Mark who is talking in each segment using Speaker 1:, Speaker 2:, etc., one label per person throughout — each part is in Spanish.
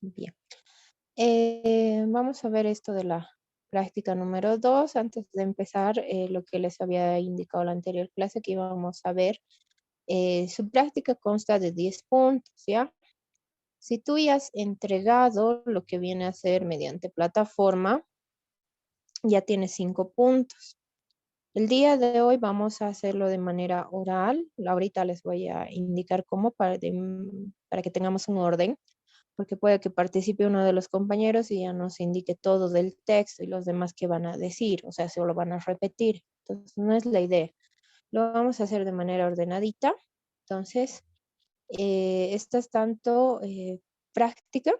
Speaker 1: Bien. Vamos a ver esto de la práctica número 2. Antes de empezar, lo que les había indicado en la anterior clase, que íbamos a ver, su práctica consta de 10 puntos, ¿ya? Si tú ya has entregado lo que viene a ser mediante plataforma, ya tienes 5 puntos. El día de hoy vamos a hacerlo de manera oral. Ahorita les voy a indicar cómo para que tengamos un orden, porque puede que participe uno de los compañeros y ya nos indique todo del texto y los demás que van a decir, o sea, se lo van a repetir. Entonces, no es la idea. Lo vamos a hacer de manera ordenadita. Entonces, esta es tanto práctica,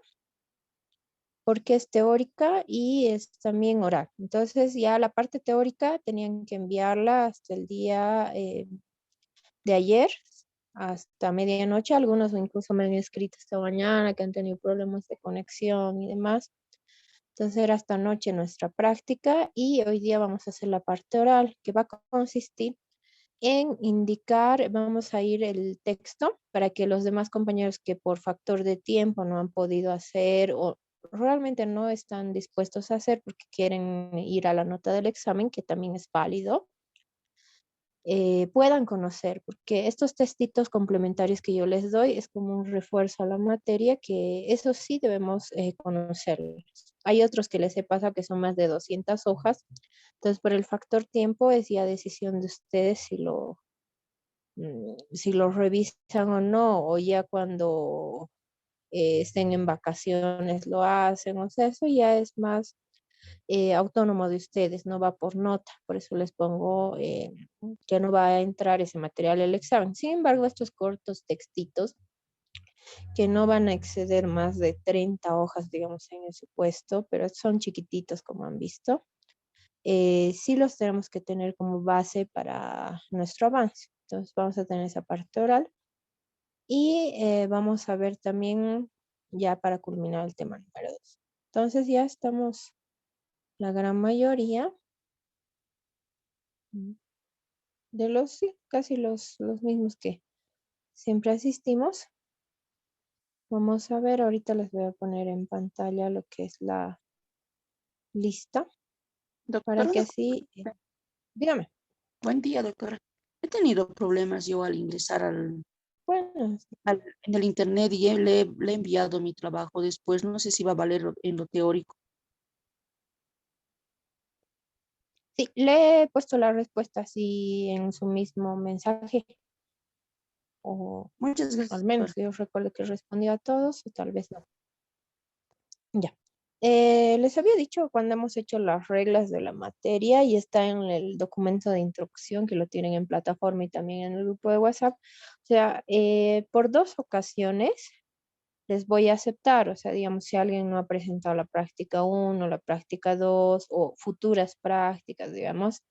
Speaker 1: porque es teórica y es también oral. Entonces, ya la parte teórica tenían que enviarla hasta el día de ayer, hasta medianoche. Algunos incluso me han escrito esta mañana que han tenido problemas de conexión y demás. Entonces era esta noche nuestra práctica y hoy día vamos a hacer la parte oral, que va a consistir en indicar, vamos a ir el texto para que los demás compañeros que por factor de tiempo no han podido hacer o realmente no están dispuestos a hacer porque quieren ir a la nota del examen, que también es válido, puedan conocer, porque estos textitos complementarios que yo les doy es como un refuerzo a la materia, que eso sí debemos conocerlos. Hay otros que les he pasado que son más de 200 hojas, entonces por el factor tiempo es ya decisión de ustedes si lo revisan o no, o ya cuando estén en vacaciones lo hacen, o sea, eso ya es más autónomo de ustedes, no va por nota, por eso les pongo que no va a entrar ese material al examen. Sin embargo, estos cortos textitos que no van a exceder más de 30 hojas, digamos, en el supuesto, pero son chiquititos como han visto, sí los tenemos que tener como base para nuestro avance. Entonces vamos a tener esa parte oral y vamos a ver también ya para culminar el tema número 2. Entonces ya estamos la gran mayoría de los, sí, casi los mismos que siempre asistimos. Vamos a ver, ahorita les voy a poner en pantalla lo que es la lista para
Speaker 2: Doctora,
Speaker 1: que así, dígame.
Speaker 2: buen día, doctora. He tenido problemas yo al ingresar
Speaker 1: Bueno,
Speaker 2: en el internet y le he enviado mi trabajo después. No sé si va a valer en lo teórico.
Speaker 1: sí, le he puesto la respuesta así en su mismo mensaje, o
Speaker 2: Muchas
Speaker 1: al
Speaker 2: gracias,
Speaker 1: menos
Speaker 2: doctora.
Speaker 1: que yo recuerdo que respondió a todos, o tal vez no. Ya. Les había dicho cuando hemos hecho las reglas de la materia y está en el documento de instrucción que lo tienen en plataforma y también en el grupo de WhatsApp. O sea, por 2 ocasiones les voy a aceptar. O sea, digamos, si alguien no ha presentado la práctica 1, la práctica 2 o futuras prácticas, digamos,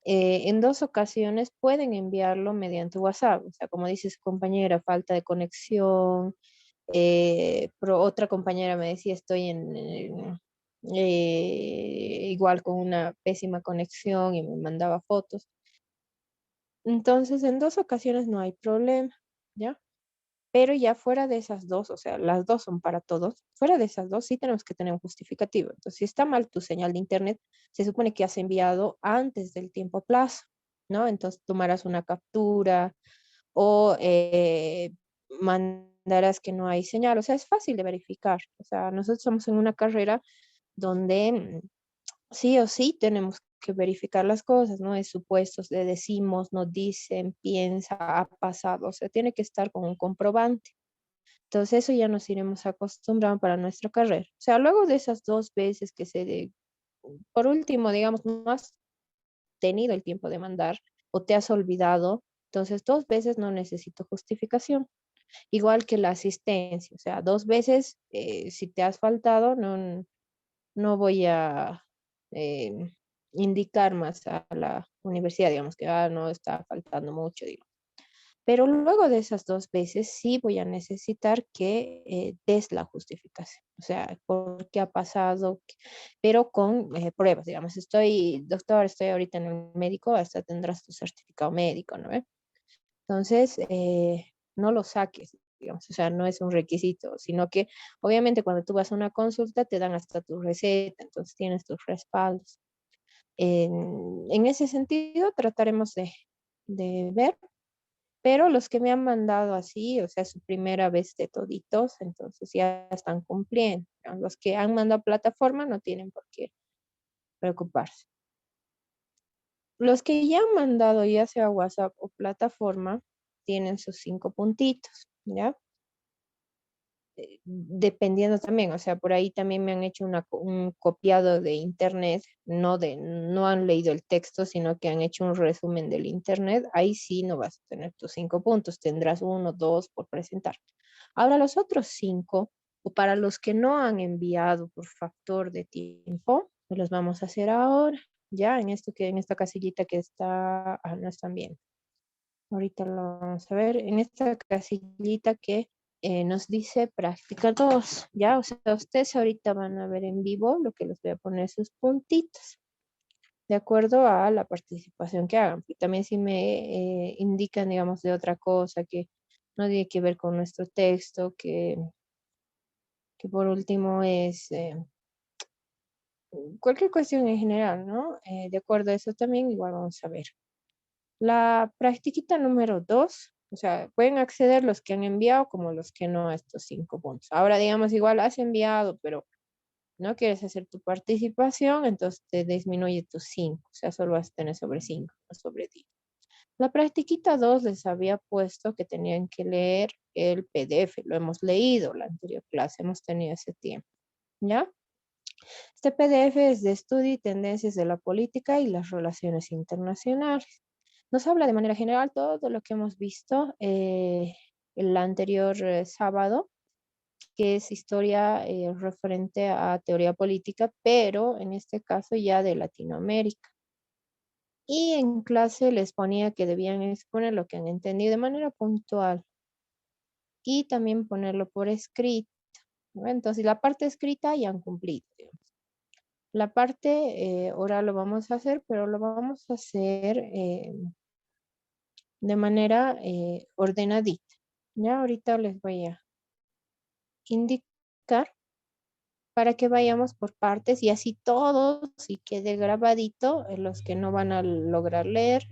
Speaker 1: en 2 ocasiones pueden enviarlo mediante WhatsApp. O sea, como dice su compañera, falta de conexión. Otra compañera me decía, estoy igual con una pésima conexión y me mandaba fotos. Entonces, en 2 ocasiones no hay problema, ¿ya? Pero ya fuera de esas dos, o sea, las dos son para todos, fuera de esas dos sí tenemos que tener un justificativo. Entonces, si está mal tu señal de internet, se supone que has enviado antes del tiempo plazo, ¿no? Entonces, tomarás una captura o mandarás que no hay señal. O sea, es fácil de verificar. O sea, nosotros estamos en una carrera donde sí o sí tenemos que verificar las cosas, ¿no? Es supuestos, le decimos, nos dicen, piensa, ha pasado. O sea, tiene que estar con un comprobante. Entonces, eso ya nos iremos acostumbrando para nuestra carrera. O sea, luego de esas 2 veces por último, digamos, no has tenido el tiempo de mandar o te has olvidado, entonces 2 veces no necesito justificación. Igual que la asistencia, o sea, 2 veces, si te has faltado, no voy a eh, indicar más a la universidad, digamos que no está faltando mucho, digo. Pero luego de esas 2 veces sí voy a necesitar que des la justificación, o sea, por qué ha pasado, pero con pruebas, digamos, doctor, estoy ahorita en el médico, hasta tendrás tu certificado médico, ¿no? Entonces, no lo saques, digamos, o sea, no es un requisito, sino que obviamente cuando tú vas a una consulta te dan hasta tu receta, entonces tienes tus respaldos. En ese sentido trataremos de ver, pero los que me han mandado así, o sea, su primera vez de toditos, entonces ya están cumpliendo. Los que han mandado plataforma no tienen por qué preocuparse. Los que ya han mandado ya sea WhatsApp o plataforma, tienen sus 5 puntitos, ¿ya? Dependiendo también, o sea, por ahí también me han hecho un copiado de internet, no han leído el texto, sino que han hecho un resumen del internet, ahí sí no vas a tener tus 5 puntos, tendrás 1, 2 por presentar. Ahora los otros 5, o para los que no han enviado por factor de tiempo, pues los vamos a hacer ahora, ya en esta casillita que está, no están bien. Ahorita lo vamos a ver en esta casillita que nos dice práctica 2, ¿ya? O sea, ustedes ahorita van a ver en vivo lo que les voy a poner sus puntitos, de acuerdo a la participación que hagan. Y también si me indican, digamos, de otra cosa que no tiene que ver con nuestro texto, que por último es cualquier cuestión en general, ¿no? De acuerdo a eso también, igual vamos a ver. La practiquita número 2, o sea, pueden acceder los que han enviado como los que no a estos 5 puntos. Ahora, digamos, igual has enviado, pero no quieres hacer tu participación, entonces te disminuye tus 5, o sea, solo vas a tener sobre 5, no sobre 10. La practiquita 2 les había puesto que tenían que leer el PDF, lo hemos leído la anterior clase, hemos tenido ese tiempo, ¿ya? Este PDF es de estudio y tendencias de la política y las relaciones internacionales. Nos habla de manera general todo lo que hemos visto el anterior sábado, que es historia referente a teoría política, pero en este caso ya de Latinoamérica. Y en clase les ponía que debían exponer lo que han entendido de manera puntual y también ponerlo por escrito, ¿no? Entonces, la parte escrita ya han cumplido, digamos. La parte oral lo vamos a hacer, pero lo vamos a hacer de manera ordenadita. Ya ahorita les voy a indicar para que vayamos por partes y así todos y quede grabadito, los que no van a lograr leer,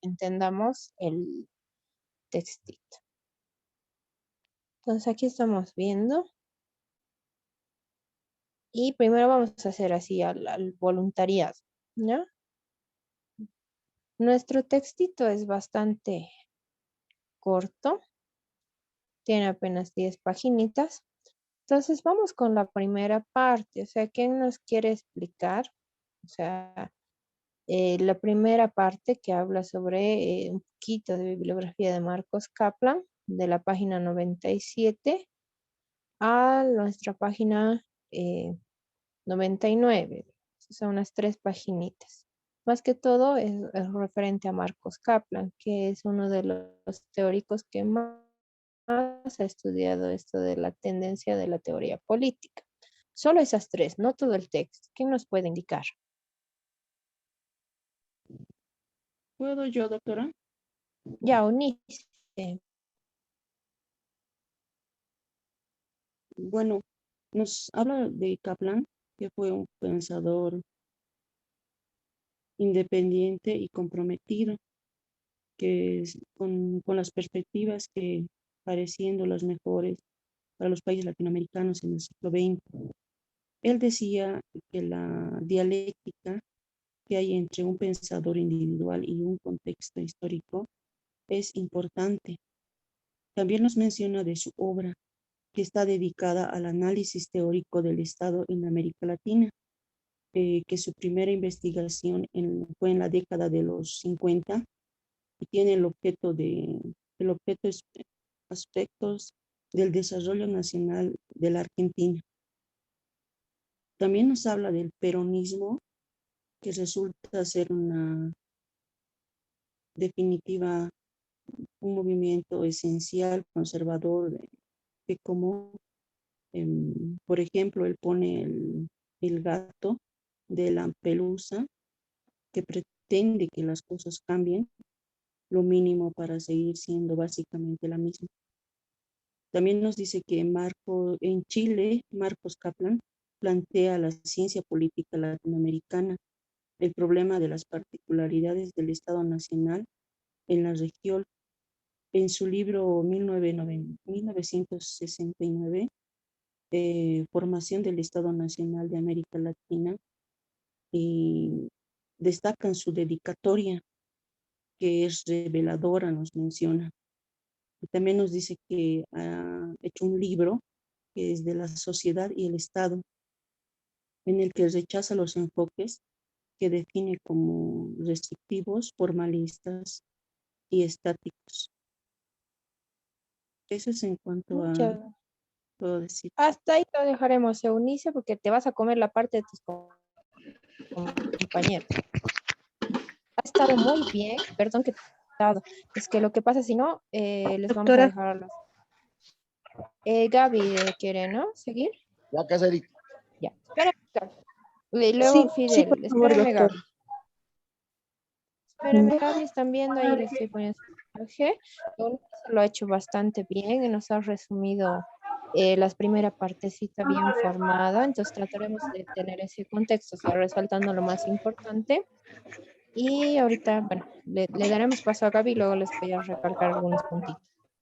Speaker 1: entendamos el textito. Entonces aquí estamos viendo y primero vamos a hacer así al voluntariado, ¿ya? Nuestro textito es bastante corto, tiene apenas 10 paginitas. Entonces vamos con la primera parte, o sea, ¿quién nos quiere explicar? O sea, la primera parte que habla sobre un poquito de bibliografía de Marcos Kaplan, de la página 97 a nuestra página 99. Son unas 3 paginitas. Más que todo es referente a Marcos Kaplan, que es uno de los teóricos que más ha estudiado esto de la tendencia de la teoría política. Solo esas 3, no todo el texto. ¿Quién nos puede indicar?
Speaker 2: ¿Puedo yo, doctora?
Speaker 1: Ya, Unice.
Speaker 2: Bueno, nos habla de Kaplan, que fue un pensador independiente y comprometido, que con las perspectivas que pareciendo las mejores para los países latinoamericanos en el siglo XX. Él decía que la dialéctica que hay entre un pensador individual y un contexto histórico es importante. También nos menciona de su obra, que está dedicada al análisis teórico del Estado en América Latina, que su primera investigación fue en la década de los 50 y tiene el objeto es aspectos del desarrollo nacional de la Argentina. También nos habla del peronismo, que resulta ser una definitiva, un movimiento esencial, conservador, que como, por ejemplo, él pone el gato de la pelusa, que pretende que las cosas cambien lo mínimo para seguir siendo básicamente la misma. También nos dice que en Chile, Marcos Kaplan plantea la ciencia política latinoamericana, el problema de las particularidades del Estado Nacional en la región. En su libro 1969, Formación del Estado Nacional de América Latina, y destacan su dedicatoria, que es reveladora, nos menciona. Y también nos dice que ha hecho un libro que es de la sociedad y el Estado, en el que rechaza los enfoques que define como restrictivos, formalistas y estáticos. Eso es en cuanto a,
Speaker 1: Muchas.
Speaker 2: puedo decir.
Speaker 1: Hasta ahí lo dejaremos, Eunice, porque te vas a comer la parte de tus compañeros. Ha estado muy bien, perdón que te he dado. Es que lo que pasa, si no, les vamos a
Speaker 3: Doctora,
Speaker 1: dejar a las... Gaby quiere, ¿no? ¿Seguir?
Speaker 4: Ya, Caserita.
Speaker 1: Ya. Espérame, Gaby. Y luego
Speaker 3: sí, sí, por
Speaker 1: Fidel.
Speaker 3: favor,
Speaker 1: Espérame,
Speaker 3: doctor.
Speaker 1: Gaby. Espérame, Gaby. Están viendo ahí, le estoy poniendo su mensaje. Lo ha hecho bastante bien y nos ha resumido las primera partecita bien formada. Entonces trataremos de tener ese contexto, o sea, resaltando lo más importante. Y ahorita, bueno, le daremos paso a Gaby y luego les voy a recalcar algunos puntitos.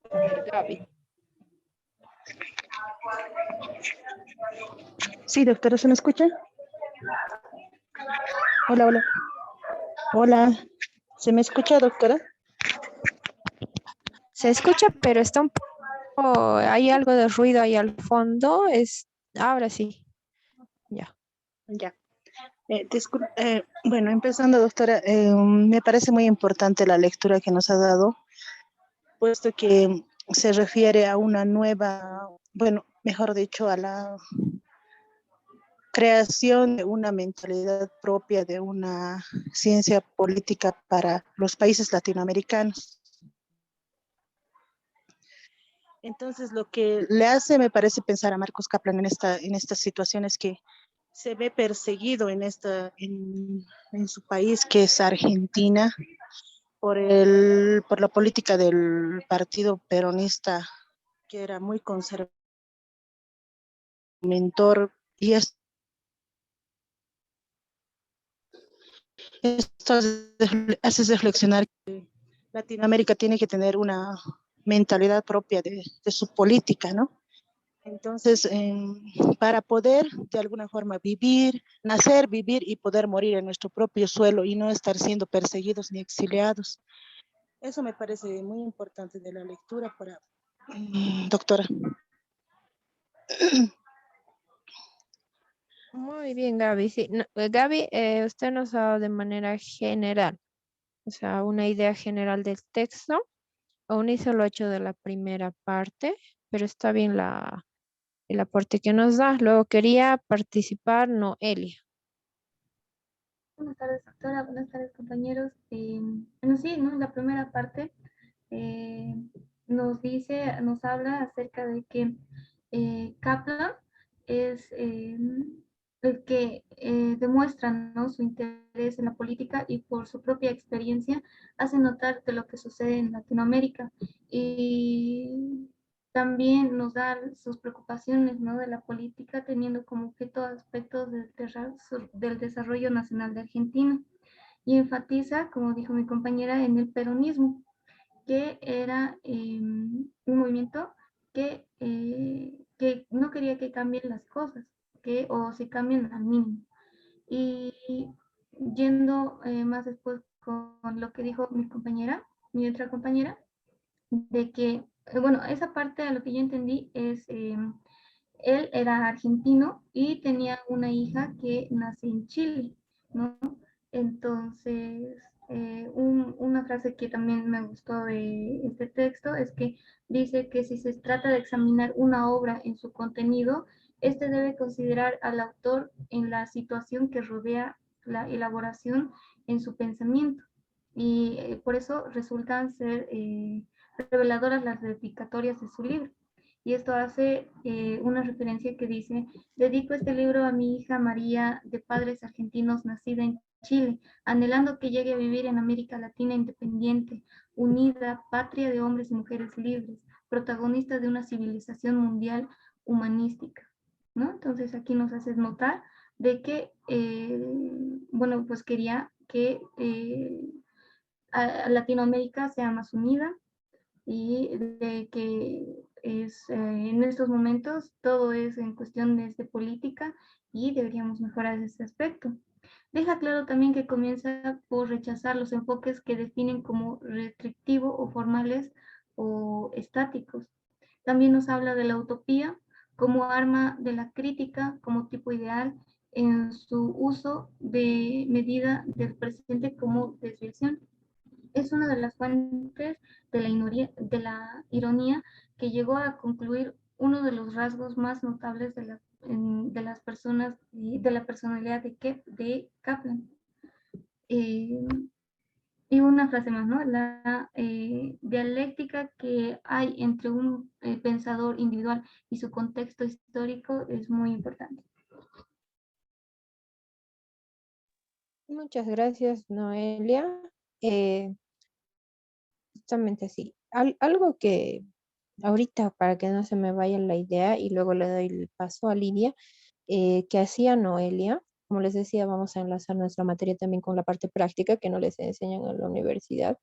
Speaker 1: A ver, Gaby.
Speaker 3: Sí, doctora, ¿se me escucha? Hola, hola. Hola, ¿se me escucha, doctora?
Speaker 1: Se escucha, pero está un poco, hay algo de ruido ahí al fondo. Ahora sí, ya.
Speaker 3: Ya. Bueno, empezando, doctora, me parece muy importante la lectura que nos ha dado, puesto que se refiere a una nueva, bueno, mejor dicho, a la creación de una mentalidad propia de una ciencia política para los países latinoamericanos. Entonces, lo que le hace, me parece, pensar a Marcos Kaplan en esta situación es que se ve perseguido en su país, que es Argentina, por la política del partido peronista, que era muy conservador, y esto hace reflexionar que Latinoamérica tiene que tener una mentalidad propia de su política, ¿no? Entonces, para poder de alguna forma vivir, nacer, vivir y poder morir en nuestro propio suelo y no estar siendo perseguidos ni exiliados. Eso me parece muy importante de la lectura para, doctora.
Speaker 1: Muy bien, Gaby. Sí, Gaby, usted nos ha dado de manera general, o sea, una idea general del texto. Aún hizo lo hecho de la primera parte, pero está bien el aporte que nos da. Luego quería participar Noelia.
Speaker 5: Buenas tardes, doctora. Buenas tardes, compañeros. Bueno, sí, ¿no? En la primera parte eh, nos habla acerca de que Kaplan es el que demuestra, ¿no?, su interés en la política y por su propia experiencia hace notar de lo que sucede en Latinoamérica. Y también nos da sus preocupaciones, ¿no?, de la política, teniendo como objeto aspectos del desarrollo nacional de Argentina. Y enfatiza, como dijo mi compañera, en el peronismo, que era un movimiento que no quería que cambien las cosas, o se cambien al mínimo. Y yendo más después con lo que dijo mi otra compañera, de que, bueno, esa parte a lo que yo entendí es, él era argentino y tenía una hija que nace en Chile, ¿no? Entonces, una frase que también me gustó de este texto es que dice que si se trata de examinar una obra en su contenido, este debe considerar al autor en la situación que rodea la elaboración en su pensamiento. Y por eso resultan ser reveladoras las dedicatorias de su libro. Y esto hace una referencia que dice: dedico este libro a mi hija María, de padres argentinos, nacida en Chile, anhelando que llegue a vivir en América Latina independiente, unida, patria de hombres y mujeres libres, protagonistas de una civilización mundial humanística, ¿no? Entonces aquí nos haces notar de que, bueno, pues quería que Latinoamérica sea más unida y de que en estos momentos todo es en cuestiones de política y deberíamos mejorar ese aspecto. Deja claro también que comienza por rechazar los enfoques que definen como restrictivo o formales o estáticos. También nos habla de la utopía como arma de la crítica, como tipo ideal, en su uso de medida del presente como desviación. Es una de las fuentes de la ironía que llegó a concluir uno de los rasgos más notables de las personas, de la personalidad de Kaplan. Eh, y una frase más, ¿no? La dialéctica que hay entre un pensador individual y su contexto histórico es muy importante.
Speaker 1: Muchas gracias, Noelia. Eh, Justamente así. Algo que ahorita, para que no se me vaya la idea, y luego le doy el paso a Lidia, que hacía Noelia. Como les decía, vamos a enlazar nuestra materia también con la parte práctica que no les enseñan en la universidad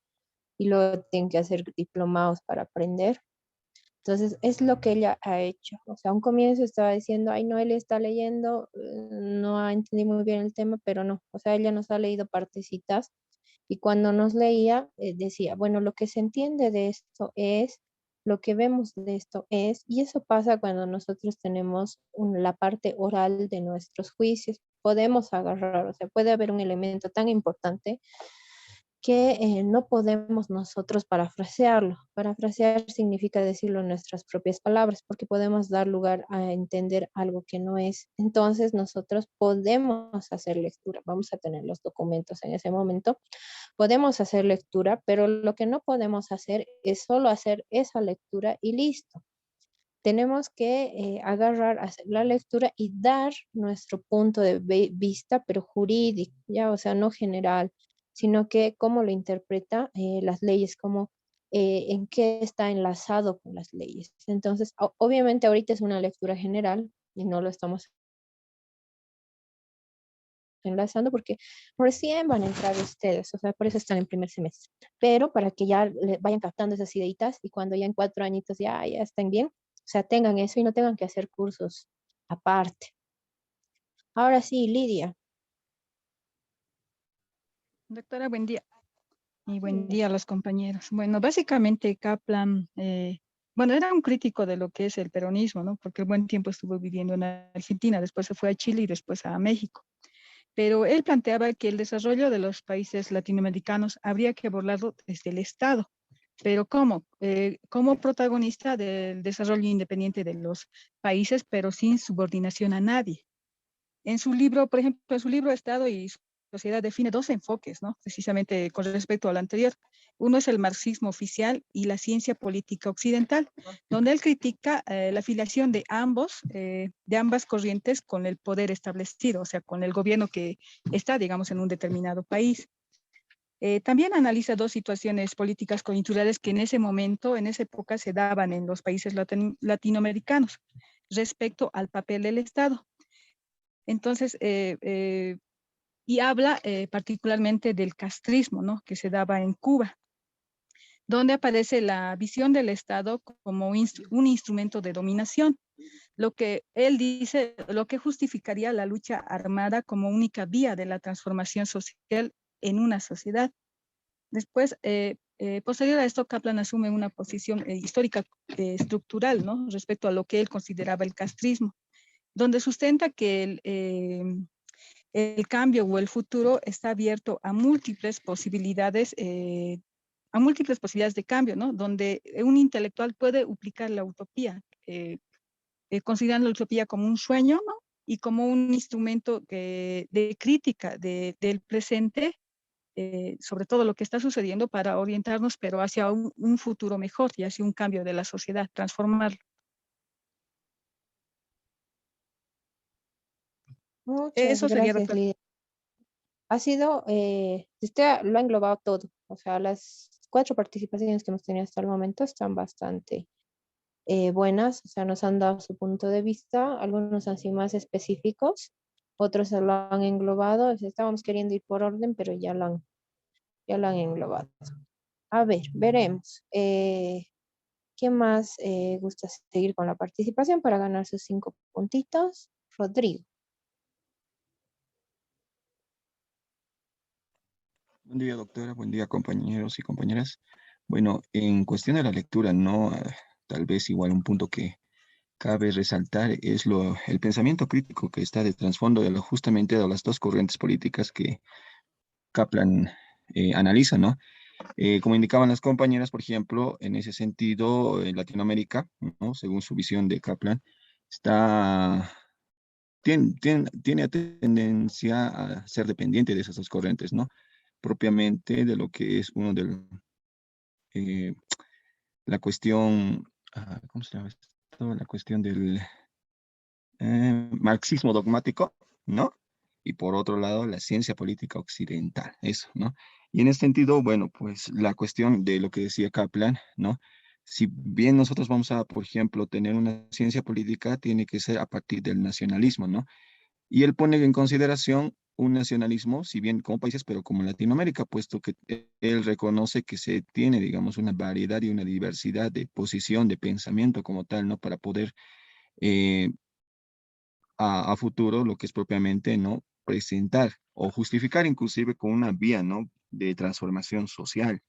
Speaker 1: y luego tienen que hacer diplomados para aprender. Entonces, es lo que ella ha hecho. O sea, a un comienzo estaba diciendo, ay, Noelia está leyendo, no ha entendido muy bien el tema, pero no. O sea, ella nos ha leído partecitas y cuando nos leía, decía, bueno, lo que se entiende de esto es, lo que vemos de esto es, y eso pasa cuando nosotros tenemos la parte oral de nuestros juicios. Podemos agarrar, o sea, puede haber un elemento tan importante que no podemos nosotros parafrasearlo. Parafrasear significa decirlo en nuestras propias palabras, porque podemos dar lugar a entender algo que no es. Entonces nosotros podemos hacer lectura, vamos a tener los documentos en ese momento, podemos hacer lectura, pero lo que no podemos hacer es solo hacer esa lectura y listo. Tenemos que agarrar, hacer la lectura y dar nuestro punto de vista, pero jurídico, ya, o sea, no general, sino que cómo lo interpreta las leyes, cómo, en qué está enlazado con las leyes. Entonces, obviamente ahorita es una lectura general y no lo estamos enlazando porque recién van a entrar ustedes, o sea, por eso están en primer semestre. Pero para que ya vayan captando esas ideitas y cuando ya en 4 añitos ya estén bien, o sea, tengan eso y no tengan que hacer cursos aparte. Ahora sí, Lidia.
Speaker 4: Doctora, buen día. Y buen
Speaker 1: Sí.
Speaker 4: día a los compañeros. Bueno, básicamente Kaplan, bueno, era un crítico de lo que es el peronismo, ¿no? Porque buen tiempo estuvo viviendo en Argentina, después se fue a Chile y después a México. Pero él planteaba que el desarrollo de los países latinoamericanos habría que abordarlo desde el Estado. Pero ¿cómo? Como protagonista del desarrollo independiente de los países, pero sin subordinación a nadie. En su libro, por ejemplo, en su libro Estado y Sociedad define dos enfoques, ¿no? Precisamente con respecto al anterior. Uno es el marxismo oficial y la ciencia política occidental, donde él critica la afiliación de ambas corrientes con el poder establecido, o sea, con el gobierno que está, digamos, en un determinado país. También analiza dos situaciones políticas coyunturales que en ese momento, en esa época, se daban en los países latinoamericanos respecto al papel del Estado. Entonces, y habla particularmente del castrismo, ¿no? Que se daba en Cuba, donde aparece la visión del Estado como un instrumento de dominación, lo que él dice, lo que justificaría la lucha armada como única vía de la transformación social en una sociedad. Después, posterior a esto, Kaplan asume una posición histórica estructural, ¿no? Respecto a lo que él consideraba el castrismo, donde sustenta que el cambio o el futuro está abierto a múltiples posibilidades de cambio, ¿no? Donde un intelectual puede aplicar la utopía, considerando la utopía como un sueño, ¿no? Y como un instrumento de crítica del presente, sobre todo lo que está sucediendo para orientarnos, pero hacia un futuro mejor y hacia un cambio de la sociedad, transformarlo.
Speaker 1: Muchas
Speaker 4: Eso sería,
Speaker 1: gracias,
Speaker 4: doctor.
Speaker 1: Lidia. Ha sido, usted lo ha englobado todo, o sea, las 4 participaciones que hemos tenido hasta el momento están bastante buenas, o sea, nos han dado su punto de vista, algunos han sido más específicos, otros se lo han englobado, o sea, estábamos queriendo ir por orden, pero ya lo han englobado. A ver, veremos. ¿Quién más gusta seguir con la participación para ganar sus 5 puntitos? Rodrigo.
Speaker 6: Buen día, doctora. Buen día, compañeros y compañeras. Bueno, en cuestión de la lectura, ¿no? Tal vez igual un punto que cabe resaltar es el pensamiento crítico que está de trasfondo justamente de las dos corrientes políticas que Kaplan analiza, ¿no? Como indicaban las compañeras, por ejemplo, en ese sentido, en Latinoamérica, ¿no? Según su visión de Kaplan, está, tiene tendencia a ser dependiente de esas dos corrientes, ¿no? Propiamente de lo que es eh, la cuestión, ¿cómo se llama esto? La cuestión del marxismo dogmático, ¿no? Y por otro lado, la ciencia política occidental, eso, ¿no? Y en ese sentido, bueno, pues la cuestión de lo que decía Kaplan, ¿no? Si bien nosotros vamos a, por ejemplo, tener una ciencia política, tiene que ser a partir del nacionalismo, ¿no? Y él pone en consideración un nacionalismo, si bien como países, pero como Latinoamérica, puesto que él reconoce que se tiene, digamos, una variedad y una diversidad de posición, de pensamiento como tal, ¿no? Para poder eh, a futuro lo que es propiamente, ¿no? Presentar o justificar inclusive con una vía, ¿no? De transformación social.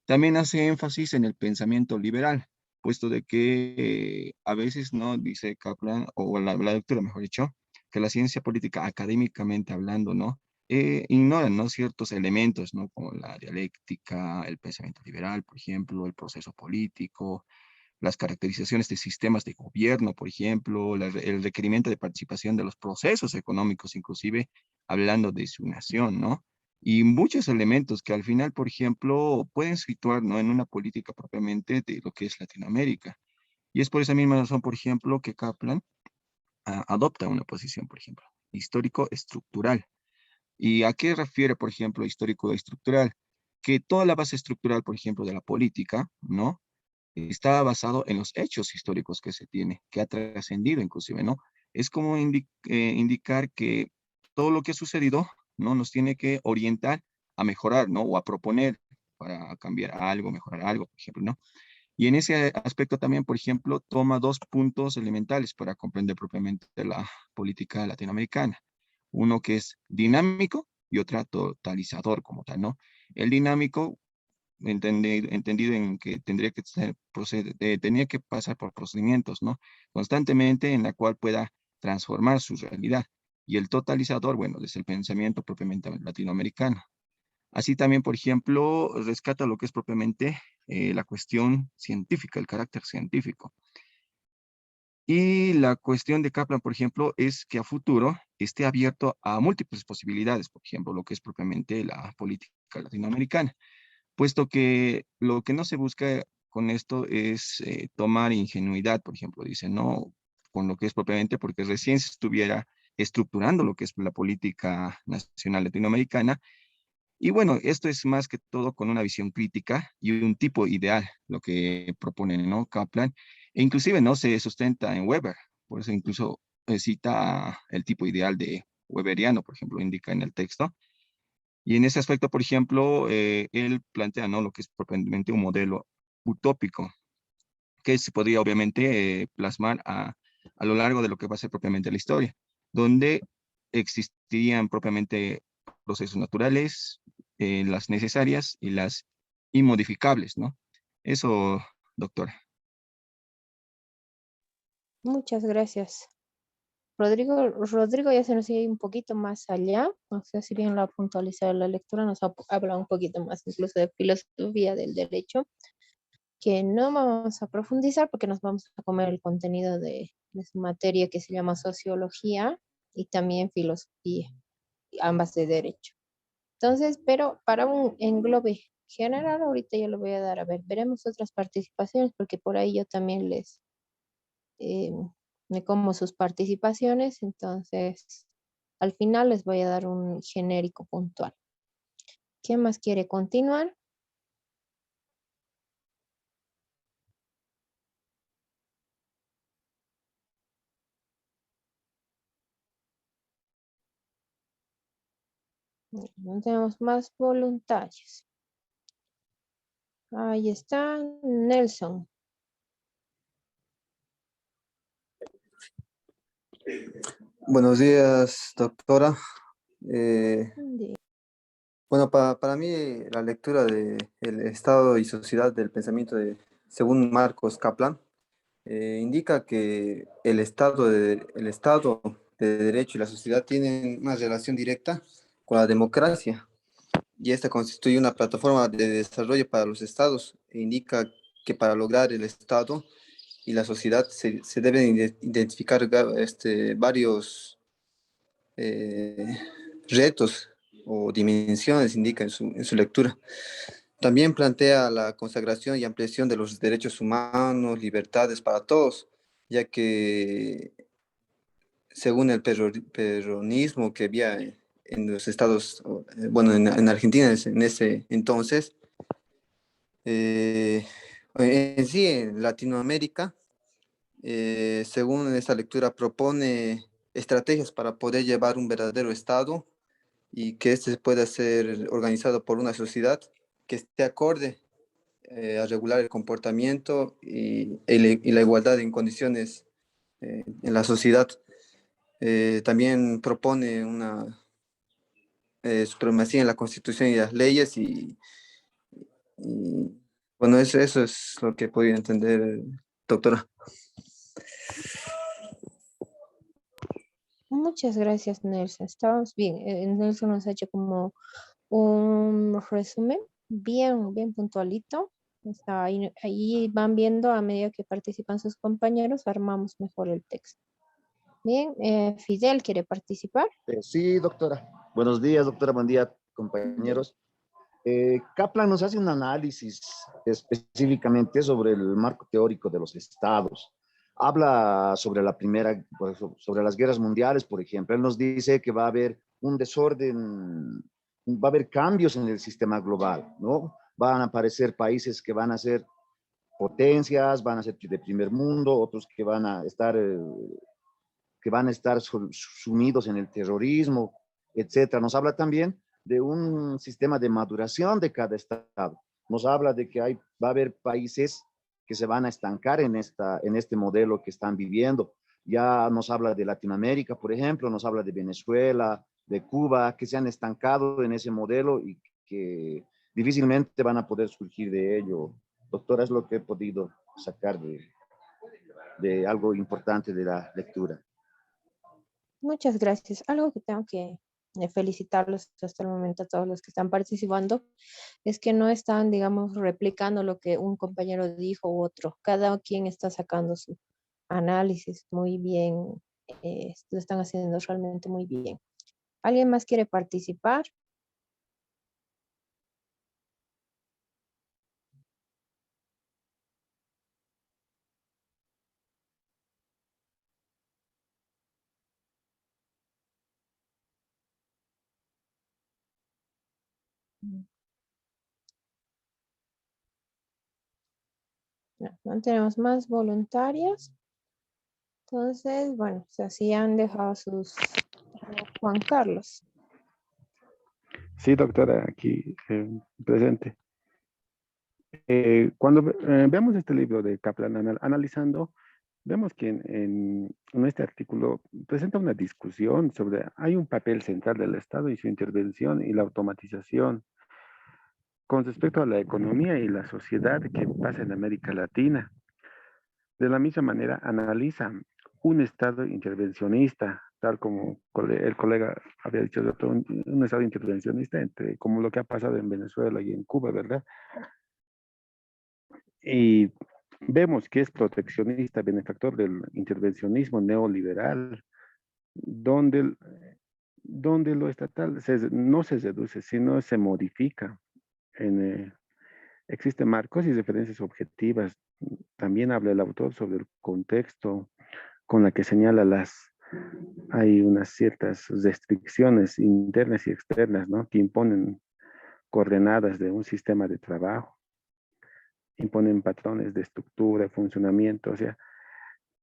Speaker 6: También hace énfasis en el pensamiento liberal, puesto de que a veces, ¿no? Dice Kaplan, o la doctora, mejor dicho, que la ciencia política, académicamente hablando, ¿no? Ignora, ¿no? Ciertos elementos, ¿no? Como la dialéctica, el pensamiento liberal, por ejemplo, el proceso político, las caracterizaciones de sistemas de gobierno, por ejemplo, el requerimiento de participación de los procesos económicos, inclusive hablando de su nación, ¿no? Y muchos elementos que al final, por ejemplo, pueden situar, ¿no? En una política propiamente de lo que es Latinoamérica. Y es por esa misma razón, por ejemplo, que Kaplan adopta una posición, por ejemplo, histórico-estructural. ¿Y a qué refiere, por ejemplo, histórico-estructural? Que toda la base estructural, por ejemplo, de la política, ¿no? Está basado en los hechos históricos que se tiene, que ha trascendido inclusive, ¿no? Es como indicar que todo lo que ha sucedido, ¿no? Nos tiene que orientar a mejorar, ¿no? O a proponer para cambiar algo, mejorar algo, por ejemplo, ¿no? Y en ese aspecto también, por ejemplo, toma dos puntos elementales para comprender propiamente la política latinoamericana. Uno que es dinámico y otra totalizador como tal, ¿no? El dinámico entendido en que tendría que tenía que pasar por procedimientos, ¿no? Constantemente en la cual pueda transformar su realidad. Y el totalizador, bueno, es el pensamiento propiamente latinoamericano. Así también, por ejemplo, rescata lo que es propiamente la cuestión científica, el carácter científico. Y la cuestión de Kaplan, por ejemplo, es que a futuro esté abierto a múltiples posibilidades, por ejemplo, lo que es propiamente la política latinoamericana, puesto que lo que no se busca con esto es tomar ingenuidad, por ejemplo, dice, no, con lo que es propiamente, porque recién se estuviera estructurando lo que es la política nacional latinoamericana, y bueno, esto es más que todo con una visión crítica y un tipo ideal, lo que propone, ¿no? Kaplan, e inclusive no se sustenta en Weber, por eso incluso cita el tipo ideal de Weberiano, por ejemplo, indica en el texto. Y en ese aspecto, por ejemplo, él plantea, ¿no? Lo que es propiamente un modelo utópico, que se podría obviamente plasmar a lo largo de lo que va a ser propiamente la historia, donde existirían propiamente procesos naturales, las necesarias y las inmodificables, ¿no? Eso, doctora.
Speaker 1: Muchas gracias. Rodrigo ya se nos iba un poquito más allá, o sea, si bien lo ha puntualizado la lectura, nos ha hablado un poquito más incluso de filosofía del derecho, que no vamos a profundizar porque nos vamos a comer el contenido de su materia que se llama sociología y también filosofía, ambas de derecho. Entonces, pero para un englobe general, ahorita yo le voy a dar, a ver, veremos otras participaciones porque por ahí yo también eh, me como sus participaciones, entonces al final les voy a dar un genérico puntual. ¿Quién más quiere continuar? No tenemos más voluntarios. Ahí está Nelson.
Speaker 7: Buenos días, doctora. Eh,
Speaker 1: Sí.
Speaker 7: bueno, para mí la lectura de El Estado y Sociedad del Pensamiento según Marcos Kaplan indica que el Estado de Derecho y la sociedad tienen una relación directa con la democracia y esta constituye una plataforma de desarrollo para los estados e indica que para lograr el Estado y la sociedad se deben identificar varios eh, retos o dimensiones, indica en su lectura. También plantea la consagración y ampliación de los derechos humanos, libertades para todos, ya que según el peronismo que había en los estados, bueno, en Argentina en ese entonces, eh, en sí, en Latinoamérica, según esta lectura, propone estrategias para poder llevar un verdadero Estado y que este pueda ser organizado por una sociedad que esté acorde a regular el comportamiento y la igualdad en condiciones en la sociedad. También propone una supremacía en la Constitución y las leyes y, bueno, eso es lo que he podido entender, doctora.
Speaker 1: Muchas gracias, Nelson. Estamos bien. Nelson nos ha hecho como un resumen bien puntualito. Está ahí van viendo a medida que participan sus compañeros, armamos mejor el texto. Bien, Fidel quiere participar.
Speaker 8: Sí, doctora. Buenos días, doctora. Buen día, compañeros. Kaplan nos hace un análisis específicamente sobre el marco teórico de los estados. Habla sobre la primera, sobre las guerras mundiales, por ejemplo. Él nos dice que va a haber un desorden, va a haber cambios en el sistema global, ¿no? Van a aparecer países que van a ser potencias, van a ser de primer mundo, otros que van a estar sumidos en el terrorismo, etcétera. Nos habla también de un sistema de maduración de cada estado. Nos habla de que va a haber países que se van a estancar en este modelo que están viviendo. Ya nos habla de Latinoamérica, por ejemplo, nos habla de Venezuela, de Cuba, que se han estancado en ese modelo y que difícilmente van a poder surgir de ello. Doctora, es lo que he podido sacar de algo importante de la lectura.
Speaker 1: Muchas gracias. Algo que tengo que felicitarlos hasta el momento a todos los que están participando es que no están, digamos, replicando lo que un compañero dijo u otro. Cada quien está sacando su análisis muy bien. Lo están haciendo realmente muy bien. ¿Alguien más quiere participar? No tenemos más voluntarios. Entonces, bueno, así han dejado sus... Juan Carlos.
Speaker 9: Sí, doctora, aquí presente. Cuando veamos este libro de Kaplan analizando, vemos que en este artículo presenta una discusión sobre, hay un papel central del Estado y su intervención y la automatización con respecto a la economía y la sociedad que pasa en América Latina. De la misma manera, analiza un Estado intervencionista, tal como el colega había dicho, un Estado intervencionista como lo que ha pasado en Venezuela y en Cuba, ¿verdad? Y vemos que es proteccionista, benefactor del intervencionismo neoliberal, donde, donde lo estatal no se reduce, sino se modifica. Existen marcos y referencias objetivas. También habla el autor sobre el contexto con la que señala hay unas ciertas restricciones internas y externas, ¿no? Que imponen coordenadas de un sistema de trabajo, imponen patrones de estructura, funcionamiento, o sea,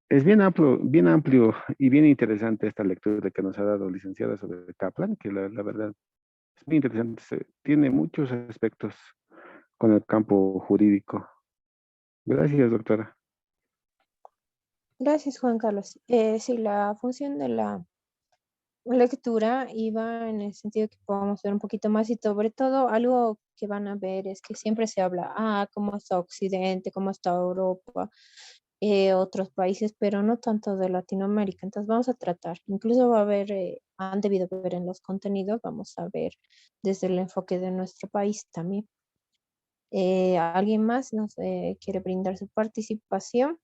Speaker 9: es bien amplio y bien interesante esta lectura que nos ha dado licenciada sobre Kaplan, que la verdad Es muy interesante, tiene muchos aspectos con el campo jurídico. Gracias, doctora.
Speaker 1: Gracias, Juan Carlos. Sí, la función de la lectura iba en el sentido que podamos ver un poquito más y sobre todo algo que van a ver es que siempre se habla, cómo está Occidente, cómo está Europa, otros países, pero no tanto de Latinoamérica. Entonces vamos a tratar, incluso va a haber, han debido ver en los contenidos, vamos a ver desde el enfoque de nuestro país también. ¿Alguien más nos quiere brindar su participación?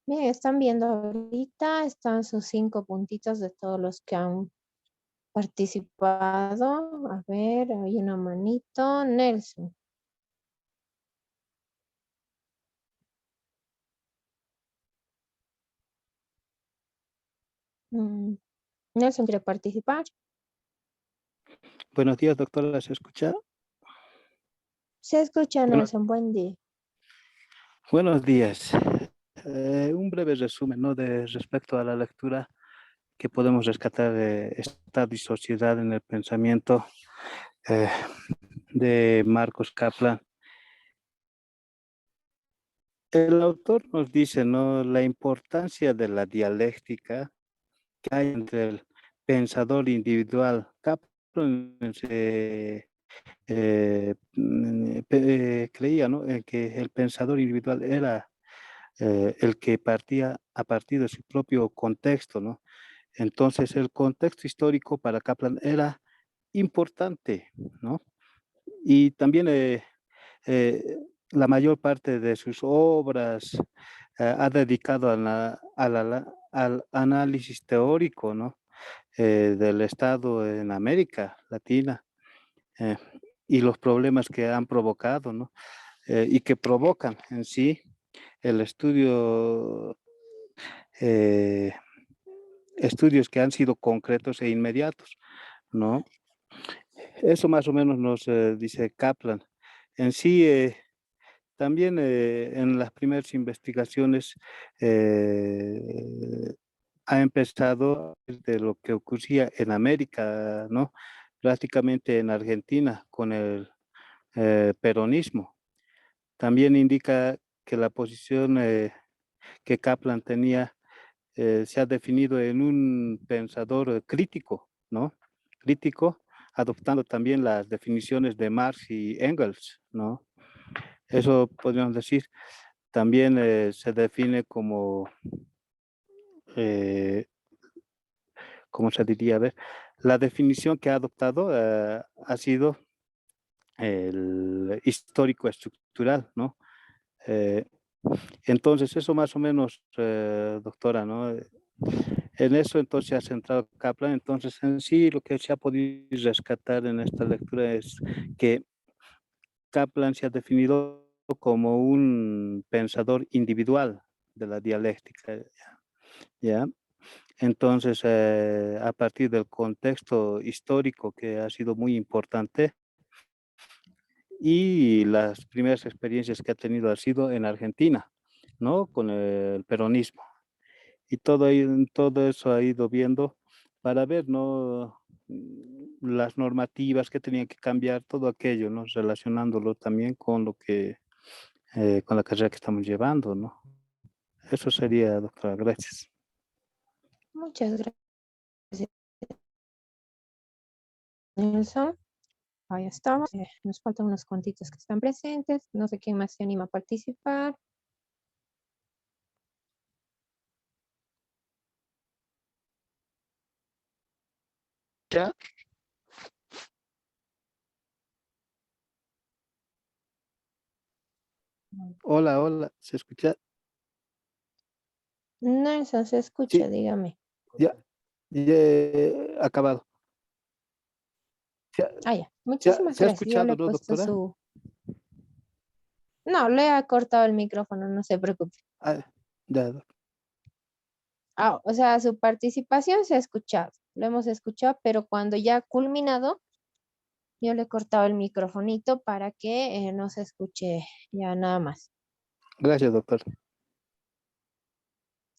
Speaker 1: Bien, están viendo ahorita, están sus 5 puntitos de todos los que han participado. A ver, hay una manito. Nelson. Mm, Nelson quiere participar.
Speaker 10: Buenos días, doctora, ¿se escucha?
Speaker 1: Se escucha,
Speaker 10: Bueno,
Speaker 1: Nelson, buen día.
Speaker 10: buenos días. Un breve resumen, ¿no? De respecto a la lectura que podemos rescatar de Estado y Sociedad en el pensamiento eh, de Marcos Kaplan. El autor nos dice, ¿no?, la importancia de la dialéctica que hay entre el pensador individual. Kaplan creía, ¿no?, que el pensador individual era el que partía a partir de su propio contexto, ¿no? Entonces, el contexto histórico para Kaplan era importante, ¿no? Y también eh, la mayor parte de sus obras ha dedicado al análisis teórico, ¿no? Del Estado en América Latina eh, y los problemas que han provocado, ¿no? Y que provocan en sí el estudios que han sido concretos e inmediatos, ¿no? Eso más o menos nos dice Kaplan. En sí, también en las primeras investigaciones ha empezado de lo que ocurría en América, ¿no? Prácticamente en Argentina con el peronismo. También indica que la posición que Kaplan tenía se ha definido en un pensador crítico, ¿no? Crítico, adoptando también las definiciones de Marx y Engels, ¿no? Eso podríamos decir. También se define como, ¿cómo se diría? A ver, la definición que ha adoptado ha sido el histórico estructural, ¿no? Eh, entonces, eso más o menos, doctora, ¿no? En eso entonces se ha centrado Kaplan. Entonces, en sí, lo que se ha podido rescatar en esta lectura es que Kaplan se ha definido como un pensador individual de la dialéctica, ¿ya? Entonces, a partir del contexto histórico que ha sido muy importante y las primeras experiencias que ha tenido ha sido en Argentina, ¿no? Con el peronismo. Y todo eso ha ido viendo para ver, ¿no?, las normativas que tenían que cambiar, todo aquello, ¿no?, relacionándolo también con lo que, con la carrera que estamos llevando, ¿no? Eso sería, doctora, gracias.
Speaker 1: Muchas gracias, Nelson. Ahí estamos. Nos faltan unos cuantitos que están presentes. No sé quién más se anima a participar.
Speaker 10: ¿Ya? Hola, hola, ¿se escucha?
Speaker 1: Nelson, se escucha,
Speaker 10: Sí,
Speaker 1: dígame.
Speaker 10: ya he acabado.
Speaker 1: Ya. Muchísimas
Speaker 10: ¿Se ha
Speaker 1: gracias. Ya le
Speaker 10: escuchado,
Speaker 1: he
Speaker 10: no,
Speaker 1: puesto
Speaker 10: doctora?
Speaker 1: su... No, le ha cortado el micrófono, no se preocupe.
Speaker 10: Ah, ya.
Speaker 1: O sea, su participación se ha escuchado, lo hemos escuchado, pero cuando ya ha culminado, yo le he cortado el microfonito para que no se escuche ya nada más.
Speaker 10: Gracias, doctor.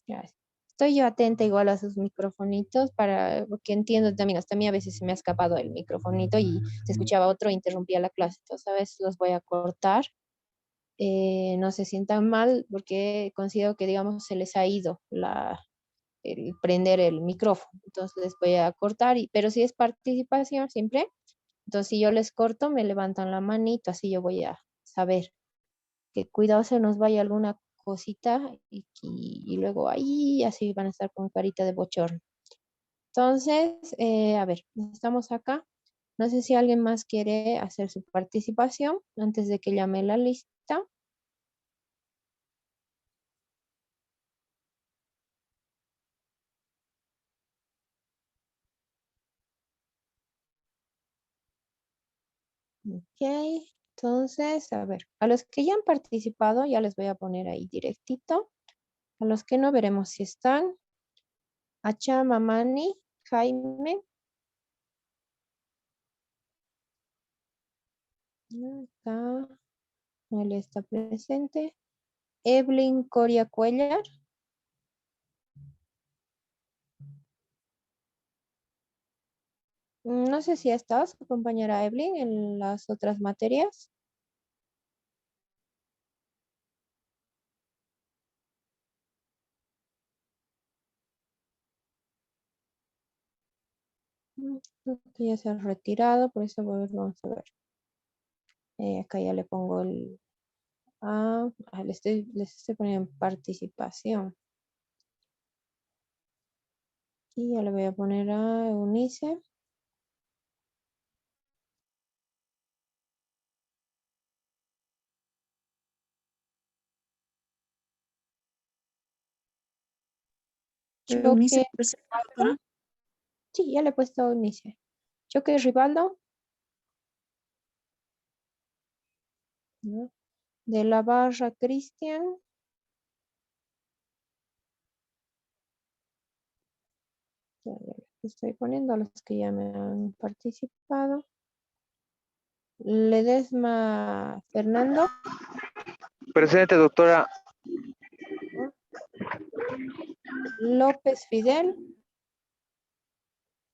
Speaker 1: Gracias. Estoy yo atenta igual a sus microfonitos porque entiendo también, hasta a mí a veces se me ha escapado el microfonito y se escuchaba otro e interrumpía la clase. Entonces a veces los voy a cortar. No se sientan mal porque considero que, digamos, se les ha ido el prender el micrófono. Entonces les voy a cortar, pero si es participación siempre, entonces si yo les corto, me levantan la manito, así yo voy a saber que cuidado se nos vaya alguna cosita y luego ahí así van a estar con carita de bochorno. Entonces, a ver, estamos acá. No sé si alguien más quiere hacer su participación antes de que llame la lista. Ok, entonces, a ver, a los que ya han participado ya les voy a poner ahí directito. A los que no veremos si están. Acha, Mamani, Jaime. Acá, él está presente. Evelyn Coria Cuellar. No sé si está su compañera Evelyn en las otras materias. Creo que ya se ha retirado, por eso vamos a ver. Acá ya le pongo el... les estoy poniendo participación. Y ya le voy a poner a Eunice.
Speaker 2: Eunice,
Speaker 1: Choque Rivaldo. Sí, ya le he puesto a Eunice. Choque Rivaldo. ¿No? De la Barra Cristian. Ya estoy poniendo a los que ya me han participado. Ledesma Fernando.
Speaker 11: Presente, doctora.
Speaker 1: López Fidel.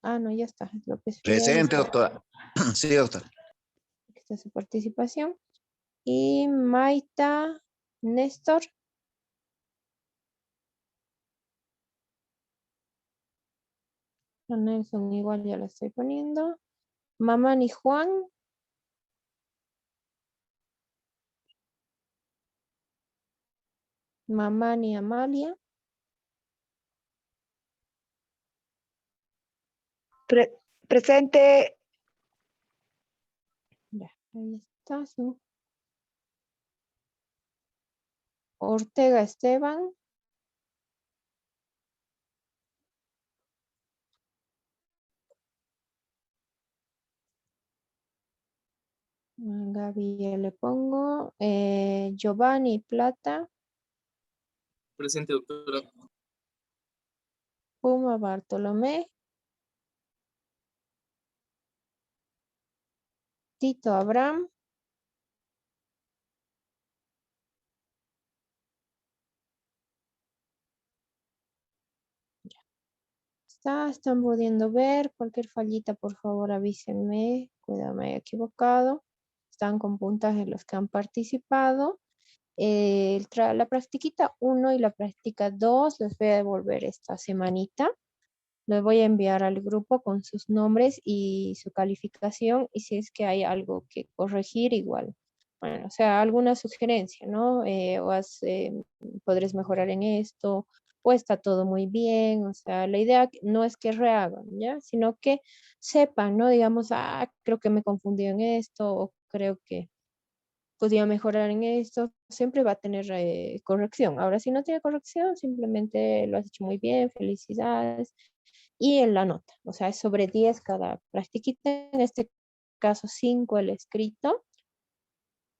Speaker 1: No, ya está. López Fidel.
Speaker 8: Presente, doctora. Sí, doctora.
Speaker 1: Aquí está su participación. Y Maita Néstor. A Nelson igual ya la estoy poniendo. Mamani Juan. Mamani Amalia.
Speaker 12: Presente.
Speaker 1: Ya, ahí está su. Ortega Esteban. Gaby ya le pongo. Giovanni Plata.
Speaker 11: Presente, doctora.
Speaker 1: Puma Bartolomé. Tito Abraham. Están pudiendo ver. Cualquier fallita, por favor, avísenme. Cuidado, me he equivocado. Están con puntaje los que han participado. La practiquita 1 y la práctica 2 les voy a devolver esta semanita. Les voy a enviar al grupo con sus nombres y su calificación y si es que hay algo que corregir igual. Bueno, o sea, alguna sugerencia, ¿no? Podrías mejorar en esto o está todo muy bien. O sea, la idea no es que rehagan, ¿ya? Sino que sepan, ¿no? Digamos, creo que me confundí en esto o creo que podía mejorar en esto, siempre va a tener corrección. Ahora, si no tiene corrección, simplemente lo has hecho muy bien, felicidades. Y en la nota, o sea, es sobre 10 cada practiquita, en este caso 5 el escrito.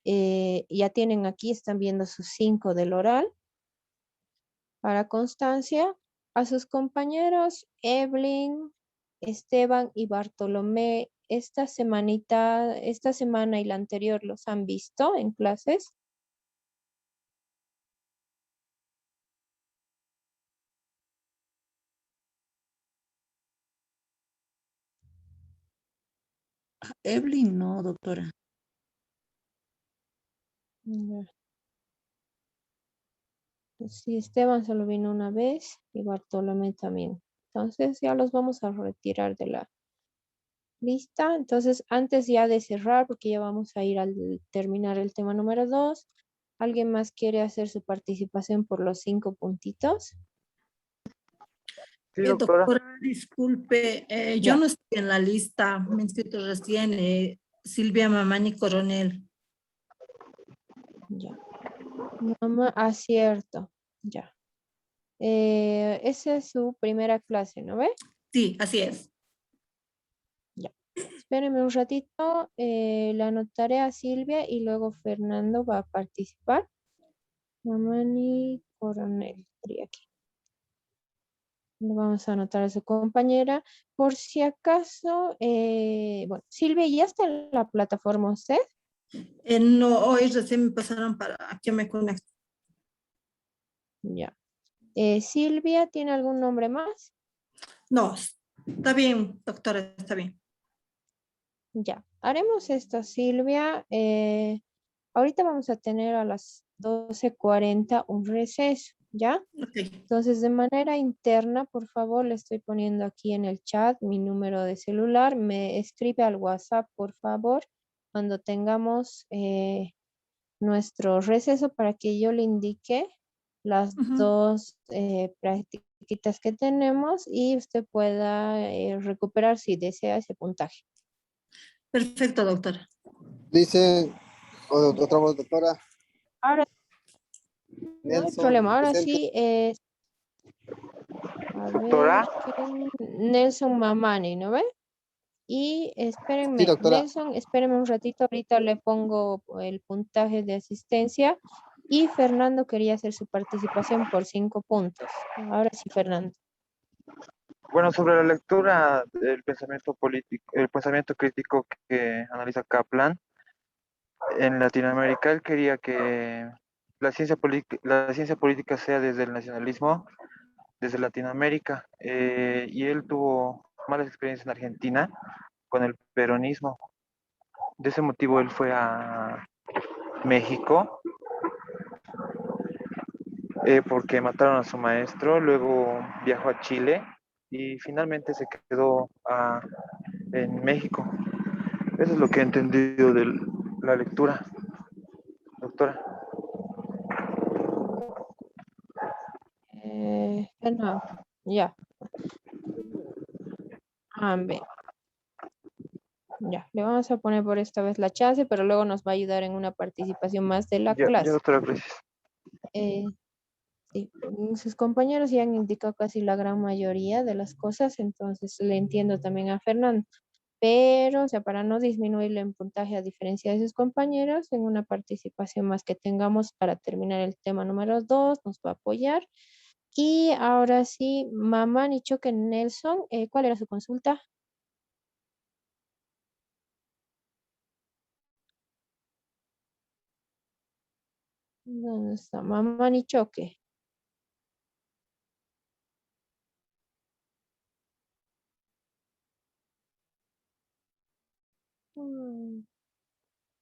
Speaker 1: Ya tienen aquí, están viendo sus 5 del oral. Para constancia, A sus compañeros Evelyn, Esteban y Bartolomé, esta semana y la anterior, ¿los han visto en clases?
Speaker 2: Evelyn, no, doctora.
Speaker 1: Ya. Sí, Esteban solo vino una vez y Bartolomé también. Entonces ya los vamos a retirar de la lista. Entonces, antes ya de cerrar, porque ya vamos a ir al terminar el tema número 2, ¿alguien más quiere hacer su participación por los 5 puntitos?
Speaker 11: Sí, doctora.
Speaker 12: Doctora, disculpe, yo
Speaker 1: Ya.
Speaker 12: no estoy en la lista, me he inscrito recién, Silvia Mamani Coronel.
Speaker 1: Ya. Mamá, cierto. Ya. Esa es su primera clase, ¿no ve?
Speaker 12: Sí, así es.
Speaker 1: Ya. Espérenme un ratito, le anotaré a Silvia y luego Fernando va a participar. Mamani Coronel, estaría aquí. Le vamos a anotar a su compañera. Por si acaso, bueno, Silvia, ¿ya está en la plataforma usted?
Speaker 12: No, hoy recién me pasaron para que me conecte.
Speaker 1: Ya. Silvia, ¿tiene algún nombre más?
Speaker 12: No, está bien, doctora, está bien.
Speaker 1: Ya. Haremos esto, Silvia. Ahorita vamos a tener a las 12:40 un receso, ¿ya?
Speaker 12: Ok.
Speaker 1: Entonces, de manera interna, por favor, le estoy poniendo aquí en el chat mi número de celular. Me escribe al WhatsApp, por favor, cuando tengamos nuestro receso para que yo le indique las dos prácticas que tenemos y usted pueda recuperar si desea ese puntaje.
Speaker 12: Perfecto, doctora.
Speaker 13: Dice otra voz, doctora.
Speaker 1: Ahora, no hay
Speaker 13: Nelson,
Speaker 1: problema. Ahora
Speaker 13: presente.
Speaker 1: sí, a
Speaker 11: Doctora.
Speaker 1: ver, Nelson Mamani, ¿no ve? Y
Speaker 13: Sí,
Speaker 1: espérenme,
Speaker 13: doctora.
Speaker 1: Nelson, espérenme un ratito, ahorita le pongo el puntaje de asistencia. Y Fernando quería hacer su participación por 5 puntos. Ahora sí, Fernando.
Speaker 11: Bueno, sobre la lectura del pensamiento político, el pensamiento crítico que analiza Kaplan, en Latinoamérica él quería que la ciencia política sea desde el nacionalismo, desde Latinoamérica, y él tuvo malas experiencias en Argentina con el peronismo. De ese motivo él fue a México porque mataron a su maestro, luego viajó a Chile y finalmente se quedó en México. Eso es lo que he entendido de la lectura, doctora.
Speaker 1: No, ya. Bien. Ya, le vamos a poner por esta vez la chance, pero luego nos va a ayudar en una participación más de la
Speaker 11: Ya,
Speaker 1: clase.
Speaker 11: doctora, gracias.
Speaker 1: Sí, sus compañeros ya han indicado casi la gran mayoría de las cosas, entonces le entiendo también a Fernando. Pero, o sea, para no disminuirle en puntaje a diferencia de sus compañeros, en una participación más que tengamos para terminar el tema número 2, nos va a apoyar. Y ahora sí, Mamani Choque Nelson, ¿cuál era su consulta? ¿Dónde está? Mamani Choque.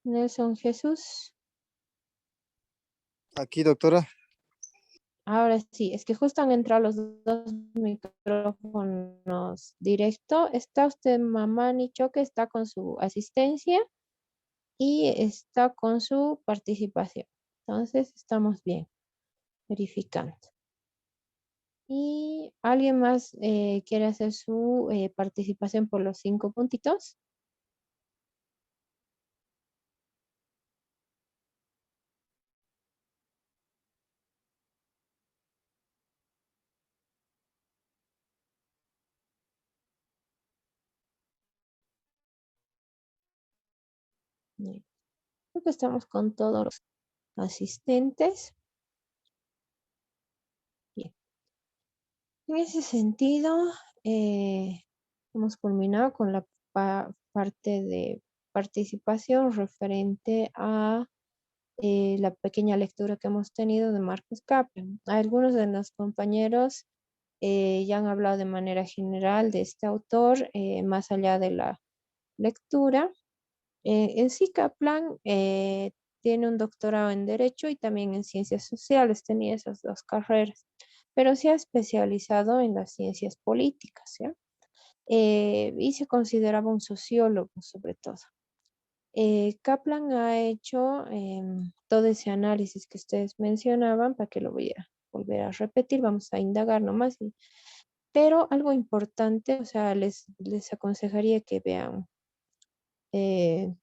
Speaker 1: Nelson Jesús.
Speaker 13: Aquí, doctora.
Speaker 1: Ahora sí, es que justo han entrado los dos micrófonos directo. Está usted, Mamani Choque, está con su asistencia y está con su participación. Entonces, estamos bien, verificando. ¿Y alguien más quiere hacer su participación por los 5 puntitos? Bien. Creo que estamos con todos los asistentes. Bien. En ese sentido, hemos culminado con la parte de participación referente a la pequeña lectura que hemos tenido de Marcus Kaplan. Algunos de los compañeros ya han hablado de manera general de este autor, más allá de la lectura. En sí, Kaplan tiene un doctorado en Derecho y también en Ciencias Sociales, tenía esas dos carreras, pero se ha especializado en las ciencias políticas, ¿ya? Y se consideraba un sociólogo sobre todo. Kaplan ha hecho todo ese análisis que ustedes mencionaban, para que lo voy a volver a repetir, vamos a indagar nomás. Pero algo importante, o sea, les aconsejaría que vean eh,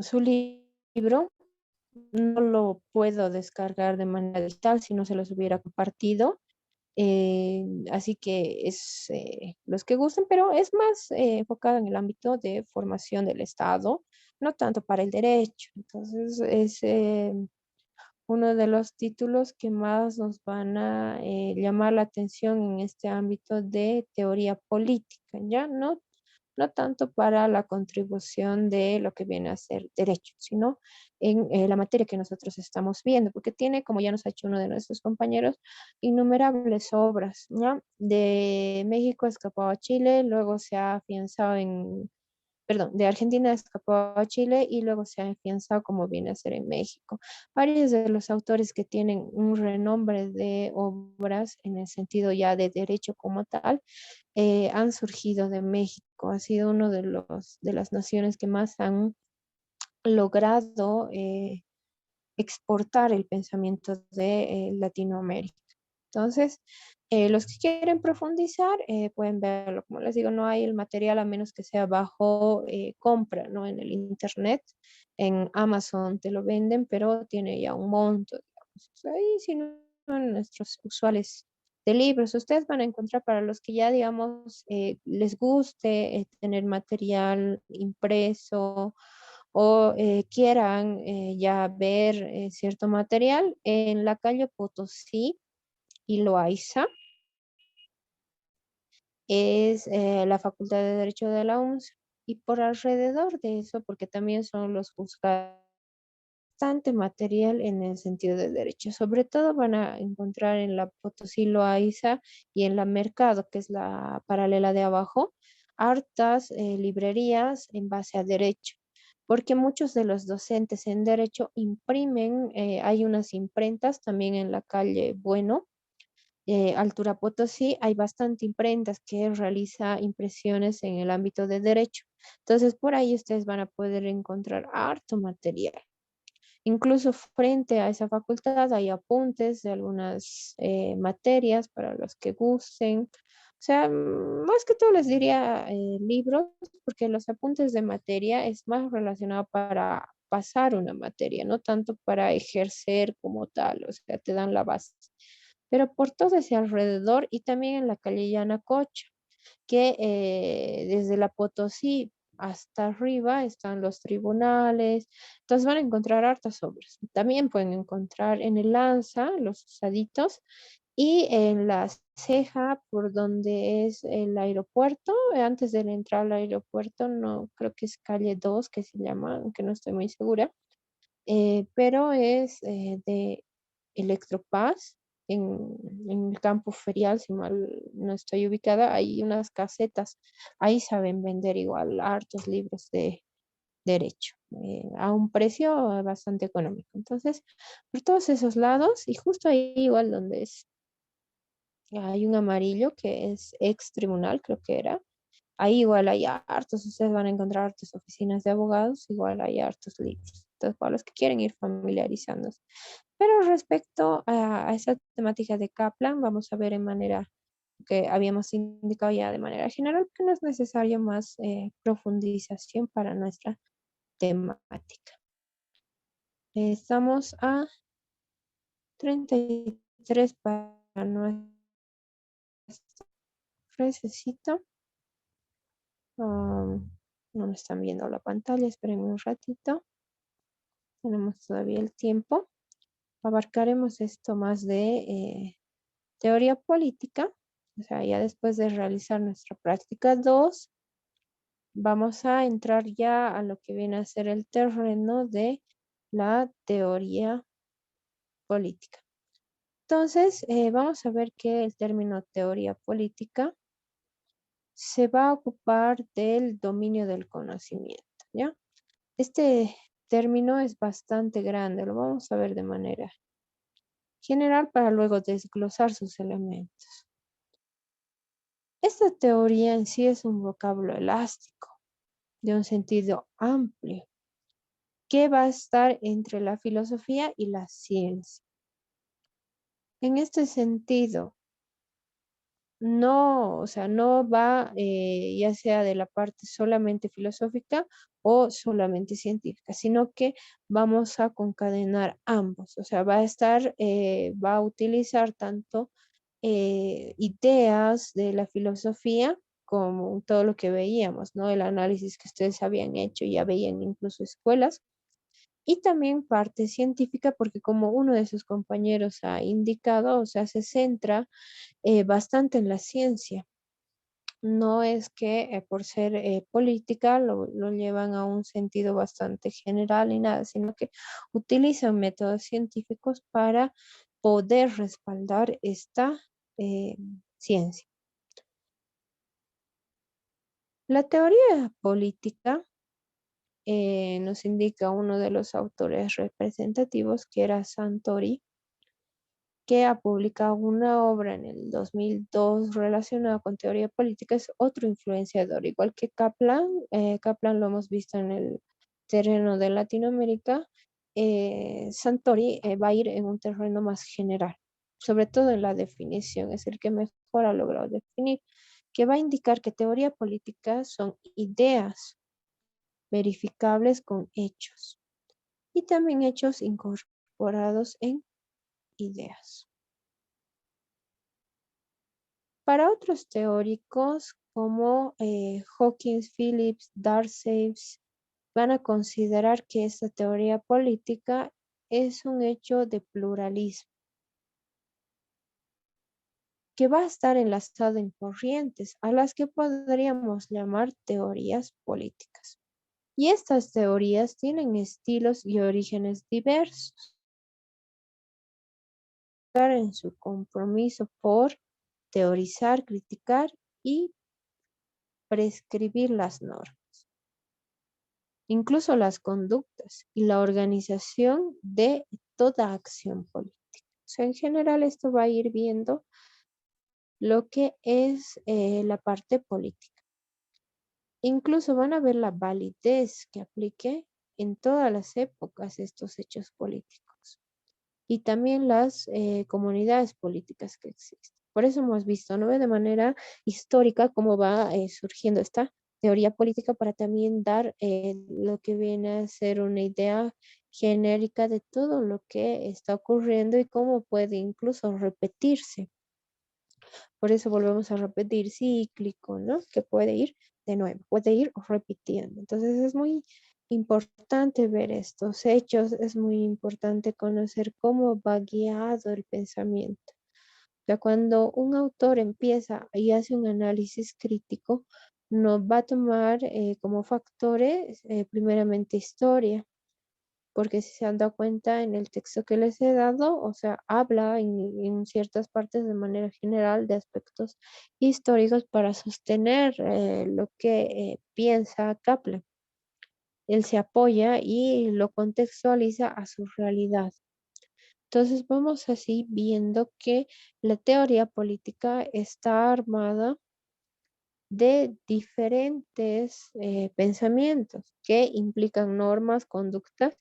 Speaker 1: su libro. No lo puedo descargar de manera digital si no se los hubiera compartido. Así que es los que gusten, pero es más enfocado en el ámbito de formación del Estado, no tanto para el derecho. Entonces, es uno de los títulos que más nos van a llamar la atención en este ámbito de teoría política, ¿ya? No tanto para la contribución de lo que viene a ser derecho, sino en la materia que nosotros estamos viendo, porque tiene, como ya nos ha hecho uno de nuestros compañeros, innumerables obras, ¿no? De México escapó a Chile, luego se ha afianzado perdón, de Argentina escapó a Chile y luego se ha afianzado como viene a ser en México. Varios de los autores que tienen un renombre de obras en el sentido ya de derecho como tal, han surgido de México. Ha sido uno de las naciones que más han logrado exportar el pensamiento de Latinoamérica. Entonces, los que quieren profundizar pueden verlo. Como les digo, no hay el material a menos que sea bajo compra, ¿no? En el internet, en Amazon te lo venden, pero tiene ya un monto, digamos. O sea, y si no, en nuestros usuales de libros, ustedes van a encontrar para los que ya, digamos, les guste tener material impreso o quieran ya ver cierto material en la calle Potosí y Loaiza, es la Facultad de Derecho de la UNS, y por alrededor de eso, porque también son los juzgados, bastante material en el sentido de derecho. Sobre todo van a encontrar en la Potosí Loaiza y en la Mercado, que es la paralela de abajo, hartas librerías en base a derecho, porque muchos de los docentes en derecho imprimen, hay unas imprentas también en la calle Bueno, Altura Potosí, hay bastante imprentas que realiza impresiones en el ámbito de derecho. Entonces, por ahí ustedes van a poder encontrar harto material. Incluso frente a esa facultad hay apuntes de algunas materias para los que gusten. O sea, más que todo les diría libros, porque los apuntes de materia es más relacionado para pasar una materia, no tanto para ejercer como tal, o sea, te dan la base. Pero por todo ese alrededor y también en la calle Yanacocha, que desde la Potosí hasta arriba están los tribunales, entonces van a encontrar hartas obras. También pueden encontrar en el Lanza, los usaditos, y en la Ceja, por donde es el aeropuerto, antes de entrar al aeropuerto, no creo que es calle 2 que se llama, aunque no estoy muy segura, pero es de Electropaz, en el campo ferial, si mal no estoy ubicada, hay unas casetas, ahí saben vender igual hartos libros de derecho, a un precio bastante económico. Entonces, por todos esos lados, y justo ahí igual donde hay un amarillo que es ex tribunal, creo que era, ahí igual hay hartos, ustedes van a encontrar hartas oficinas de abogados, igual hay hartos libros. Entonces, para los que quieren ir familiarizándose. Pero respecto a esa temática de Kaplan, vamos a ver en manera que habíamos indicado ya de manera general que no es necesario más profundización para nuestra temática. Estamos a 33 para nuestro recesito. No me están viendo la pantalla, espérenme un ratito. Tenemos todavía el tiempo. Abarcaremos esto más de teoría política O sea, ya después de realizar nuestra práctica 2, vamos a entrar ya a lo que viene a ser el terreno de la teoría política. Entonces, vamos a ver que el término teoría política se va a ocupar del dominio del conocimiento, ¿ya? Este término es bastante grande, lo vamos a ver de manera general para luego desglosar sus elementos. Esta teoría en sí es un vocablo elástico, de un sentido amplio, que va a estar entre la filosofía y la ciencia. En este sentido, no, o sea, no va ya sea de la parte solamente filosófica o solamente científica, sino que vamos a concadenar ambos, o sea, va a estar, va a utilizar tanto ideas de la filosofía como todo lo que veíamos, ¿no? El análisis que ustedes habían hecho, ya veían incluso escuelas, y también parte científica, porque como uno de sus compañeros ha indicado, o sea, se centra bastante en la ciencia. No es que por ser política lo llevan a un sentido bastante general y nada, sino que utilizan métodos científicos para poder respaldar esta ciencia. La teoría política nos indica uno de los autores representativos, que era Santori, que ha publicado una obra en el 2002 relacionada con teoría política, es otro influenciador, igual que Kaplan. Kaplan lo hemos visto en el terreno de Latinoamérica. Santori va a ir en un terreno más general, sobre todo en la definición, es el que mejor ha logrado definir, que va a indicar que teoría política son ideas verificables con hechos y también hechos incorporados en ideas. Para otros teóricos como Hawkins, Phillips, Darcey, van a considerar que esta teoría política es un hecho de pluralismo, que va a estar enlazado en corrientes a las que podríamos llamar teorías políticas. Y estas teorías tienen estilos y orígenes diversos en su compromiso por teorizar, criticar y prescribir las normas, incluso las conductas y la organización de toda acción política. O sea, en general esto va a ir viendo lo que es la parte política. Incluso van a ver la validez que aplique en todas las épocas estos hechos políticos y también las comunidades políticas que existen. Por eso hemos visto, ¿no? De manera histórica cómo va surgiendo esta teoría política para también dar lo que viene a ser una idea genérica de todo lo que está ocurriendo y cómo puede incluso repetirse. Por eso volvemos a repetir cíclico, ¿no? Que puede ir de nuevo, puede ir repitiendo. Entonces es muy importante ver estos hechos, es muy importante conocer cómo va guiado el pensamiento. O sea, cuando un autor empieza y hace un análisis crítico, nos va a tomar como factores primeramente historia, porque si se han dado cuenta en el texto que les he dado, o sea, habla en ciertas partes de manera general de aspectos históricos para sostener lo que piensa Kaplan. Él se apoya y lo contextualiza a su realidad. Entonces vamos así viendo que la teoría política está armada de diferentes pensamientos que implican normas, conductas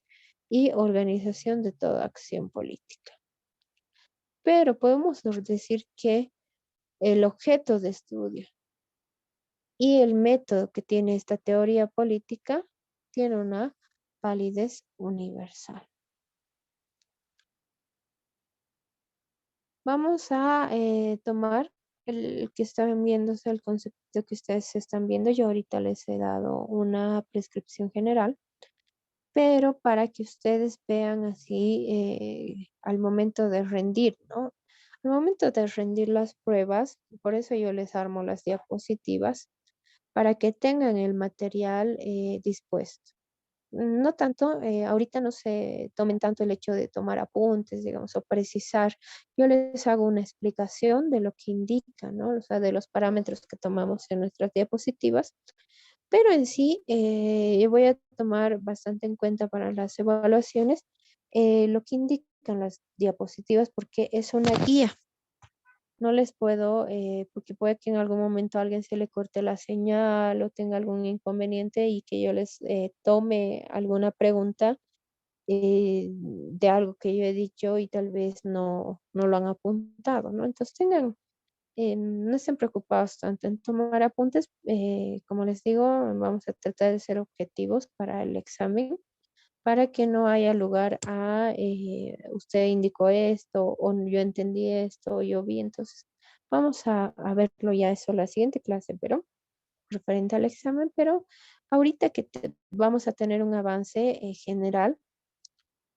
Speaker 1: y organización de toda acción política. Pero podemos decir que el objeto de estudio y el método que tiene esta teoría política tiene una validez universal. Vamos a tomar el que están viéndose, el concepto que ustedes están viendo. Yo ahorita les he dado una prescripción general, pero para que ustedes vean así al momento de rendir, ¿no? Al momento de rendir las pruebas, por eso yo les armo las diapositivas, para que tengan el material dispuesto. No tanto, ahorita no se tomen tanto el hecho de tomar apuntes, digamos, o precisar. Yo les hago una explicación de lo que indica, ¿no? O sea, de los parámetros que tomamos en nuestras diapositivas, pero en sí, yo voy a tomar bastante en cuenta para las evaluaciones lo que indican las diapositivas, porque es una guía. No les puedo, porque puede que en algún momento a alguien se le corte la señal o tenga algún inconveniente y que yo les tome alguna pregunta de algo que yo he dicho y tal vez no lo han apuntado, ¿no? Entonces no estén preocupados tanto en tomar apuntes. Como les digo, vamos a tratar de ser objetivos para el examen, para que no haya lugar a usted indicó esto o yo entendí esto o yo vi. Entonces vamos a verlo ya eso la siguiente clase, pero referente al examen, pero ahorita que vamos a tener un avance general,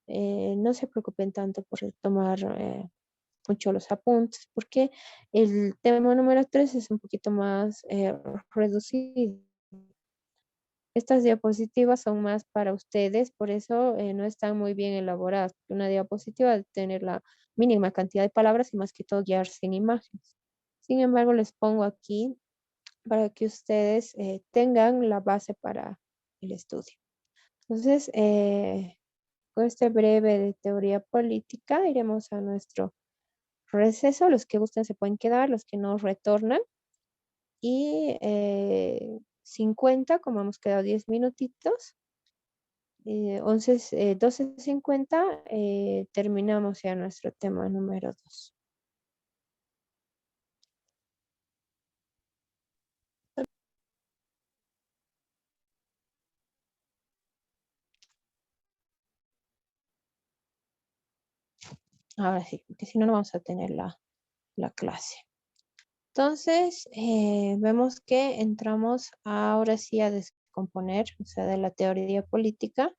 Speaker 1: no se preocupen tanto por tomar mucho los apuntes, porque el tema número 3 es un poquito más reducido. Estas diapositivas son más para ustedes, por eso no están muy bien elaboradas. Una diapositiva debe tener la mínima cantidad de palabras y más que todo guiarse en imágenes. Sin embargo, les pongo aquí para que ustedes tengan la base para el estudio. Entonces, con este breve de teoría política, iremos a nuestro receso. Los que gusten se pueden quedar, los que no retornan. Y 50, como hemos quedado 10 minutitos, 12:50, terminamos ya nuestro tema número 2. Ahora sí, porque si no, no vamos a tener la clase. Entonces, vemos que entramos ahora sí a descomponer, o sea, de la teoría política,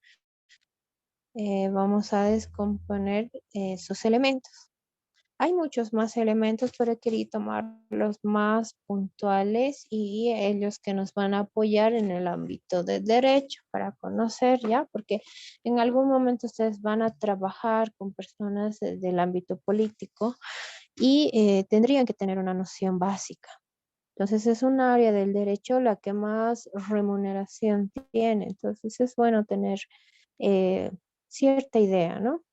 Speaker 1: vamos a descomponer sus elementos. Hay muchos más elementos, pero he querido tomar los más puntuales y ellos que nos van a apoyar en el ámbito de derecho para conocer, ¿ya? Porque en algún momento ustedes van a trabajar con personas del ámbito político y tendrían que tener una noción básica. Entonces es un área del derecho la que más remuneración tiene. Entonces es bueno tener cierta idea, ¿no?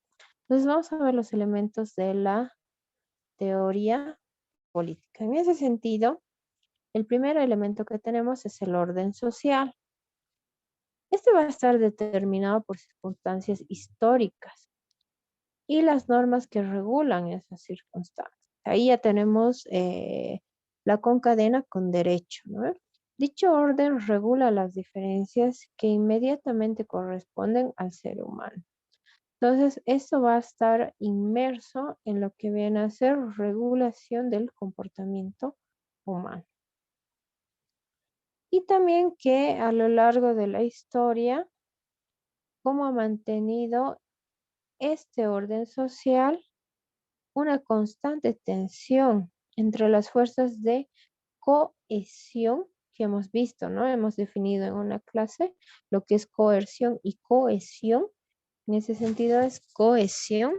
Speaker 1: Entonces vamos a ver los elementos de la teoría política. En ese sentido, el primer elemento que tenemos es el orden social. Este va a estar determinado por circunstancias históricas y las normas que regulan esas circunstancias. Ahí ya tenemos la concadena con derecho, ¿no? Dicho orden regula las diferencias que inmediatamente corresponden al ser humano. Entonces, esto va a estar inmerso en lo que viene a ser regulación del comportamiento humano. Y también que a lo largo de la historia, cómo ha mantenido este orden social una constante tensión entre las fuerzas de cohesión que hemos visto, ¿no? Hemos definido en una clase lo que es coerción y cohesión. En ese sentido es cohesión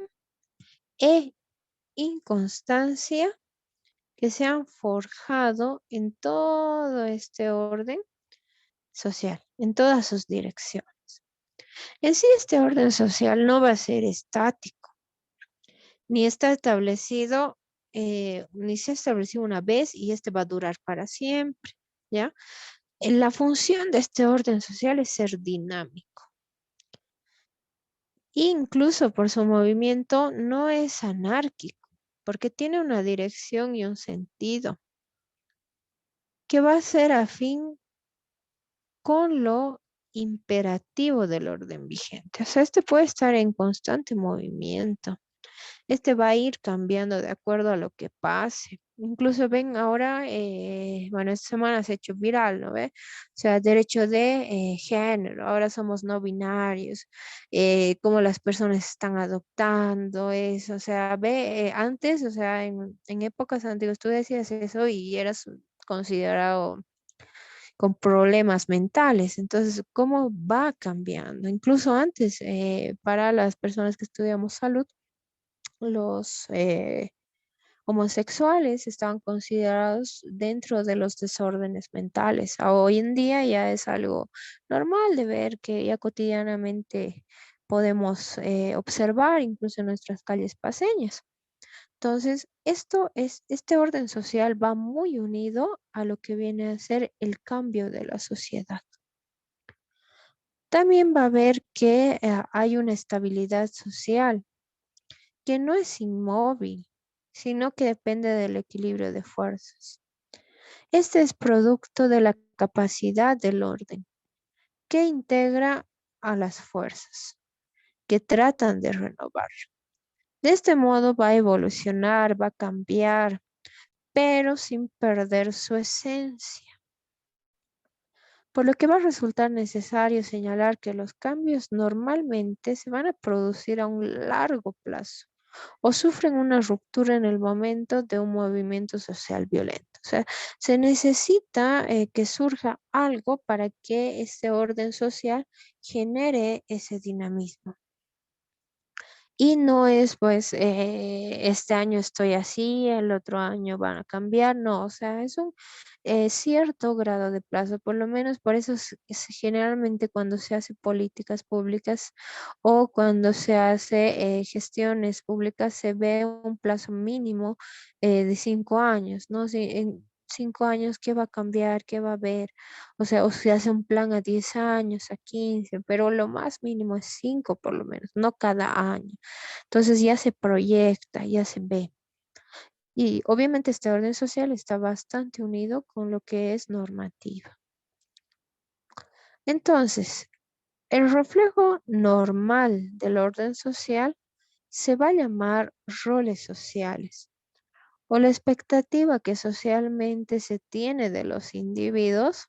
Speaker 1: e inconstancia que se han forjado en todo este orden social, en todas sus direcciones. En sí, este orden social no va a ser estático, ni está establecido, ni se ha establecido una vez y este va a durar para siempre, ¿ya? La función de este orden social es ser dinámico. Incluso por su movimiento no es anárquico, porque tiene una dirección y un sentido que va a ser afín con lo imperativo del orden vigente. O sea, este puede estar en constante movimiento. Este va a ir cambiando de acuerdo a lo que pase. Incluso ven ahora, bueno, esta semana se ha hecho viral, ¿no ve? O sea, derecho de género, ahora somos no binarios, cómo las personas están adoptando eso, o sea, ve, antes, o sea, en épocas antiguas tú decías eso y eras considerado con problemas mentales. Entonces, ¿cómo va cambiando? Incluso antes, para las personas que estudiamos salud, los homosexuales estaban considerados dentro de los desórdenes mentales. Hoy en día ya es algo normal de ver que ya cotidianamente podemos observar incluso en nuestras calles paseñas. Entonces, este orden social va muy unido a lo que viene a ser el cambio de la sociedad. También va a ver que hay una estabilidad social que no es inmóvil, sino que depende del equilibrio de fuerzas. Este es producto de la capacidad del orden que integra a las fuerzas que tratan de renovar. De este modo va a evolucionar, va a cambiar, pero sin perder su esencia. Por lo que va a resultar necesario señalar que los cambios normalmente se van a producir a un largo plazo o sufren una ruptura en el momento de un movimiento social violento. O sea, se necesita que surja algo para que este orden social genere ese dinamismo. Y no es pues este año estoy así, el otro año van a cambiar, no, o sea, es un cierto grado de plazo, por lo menos por eso generalmente cuando se hace políticas públicas o cuando se hace gestiones públicas se ve un plazo mínimo de 5 años, ¿no? Si en 5 años, ¿qué va a cambiar? ¿Qué va a haber? O sea, o se hace un plan a 10 años, a 15, pero lo más mínimo es 5 por lo menos, no cada año. Entonces ya se proyecta, ya se ve. Y obviamente este orden social está bastante unido con lo que es normativa. Entonces, el reflejo normal del orden social se va a llamar roles sociales o la expectativa que socialmente se tiene de los individuos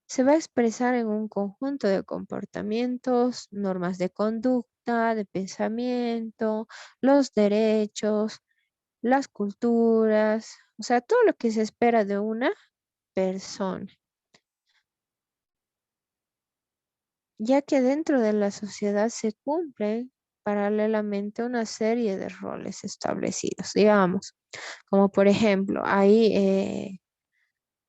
Speaker 1: se va a expresar en un conjunto de comportamientos, normas de conducta, de pensamiento, los derechos, las culturas, o sea, todo lo que se espera de una persona, ya que dentro de la sociedad se cumplen paralelamente una serie de roles establecidos, digamos, como por ejemplo, hay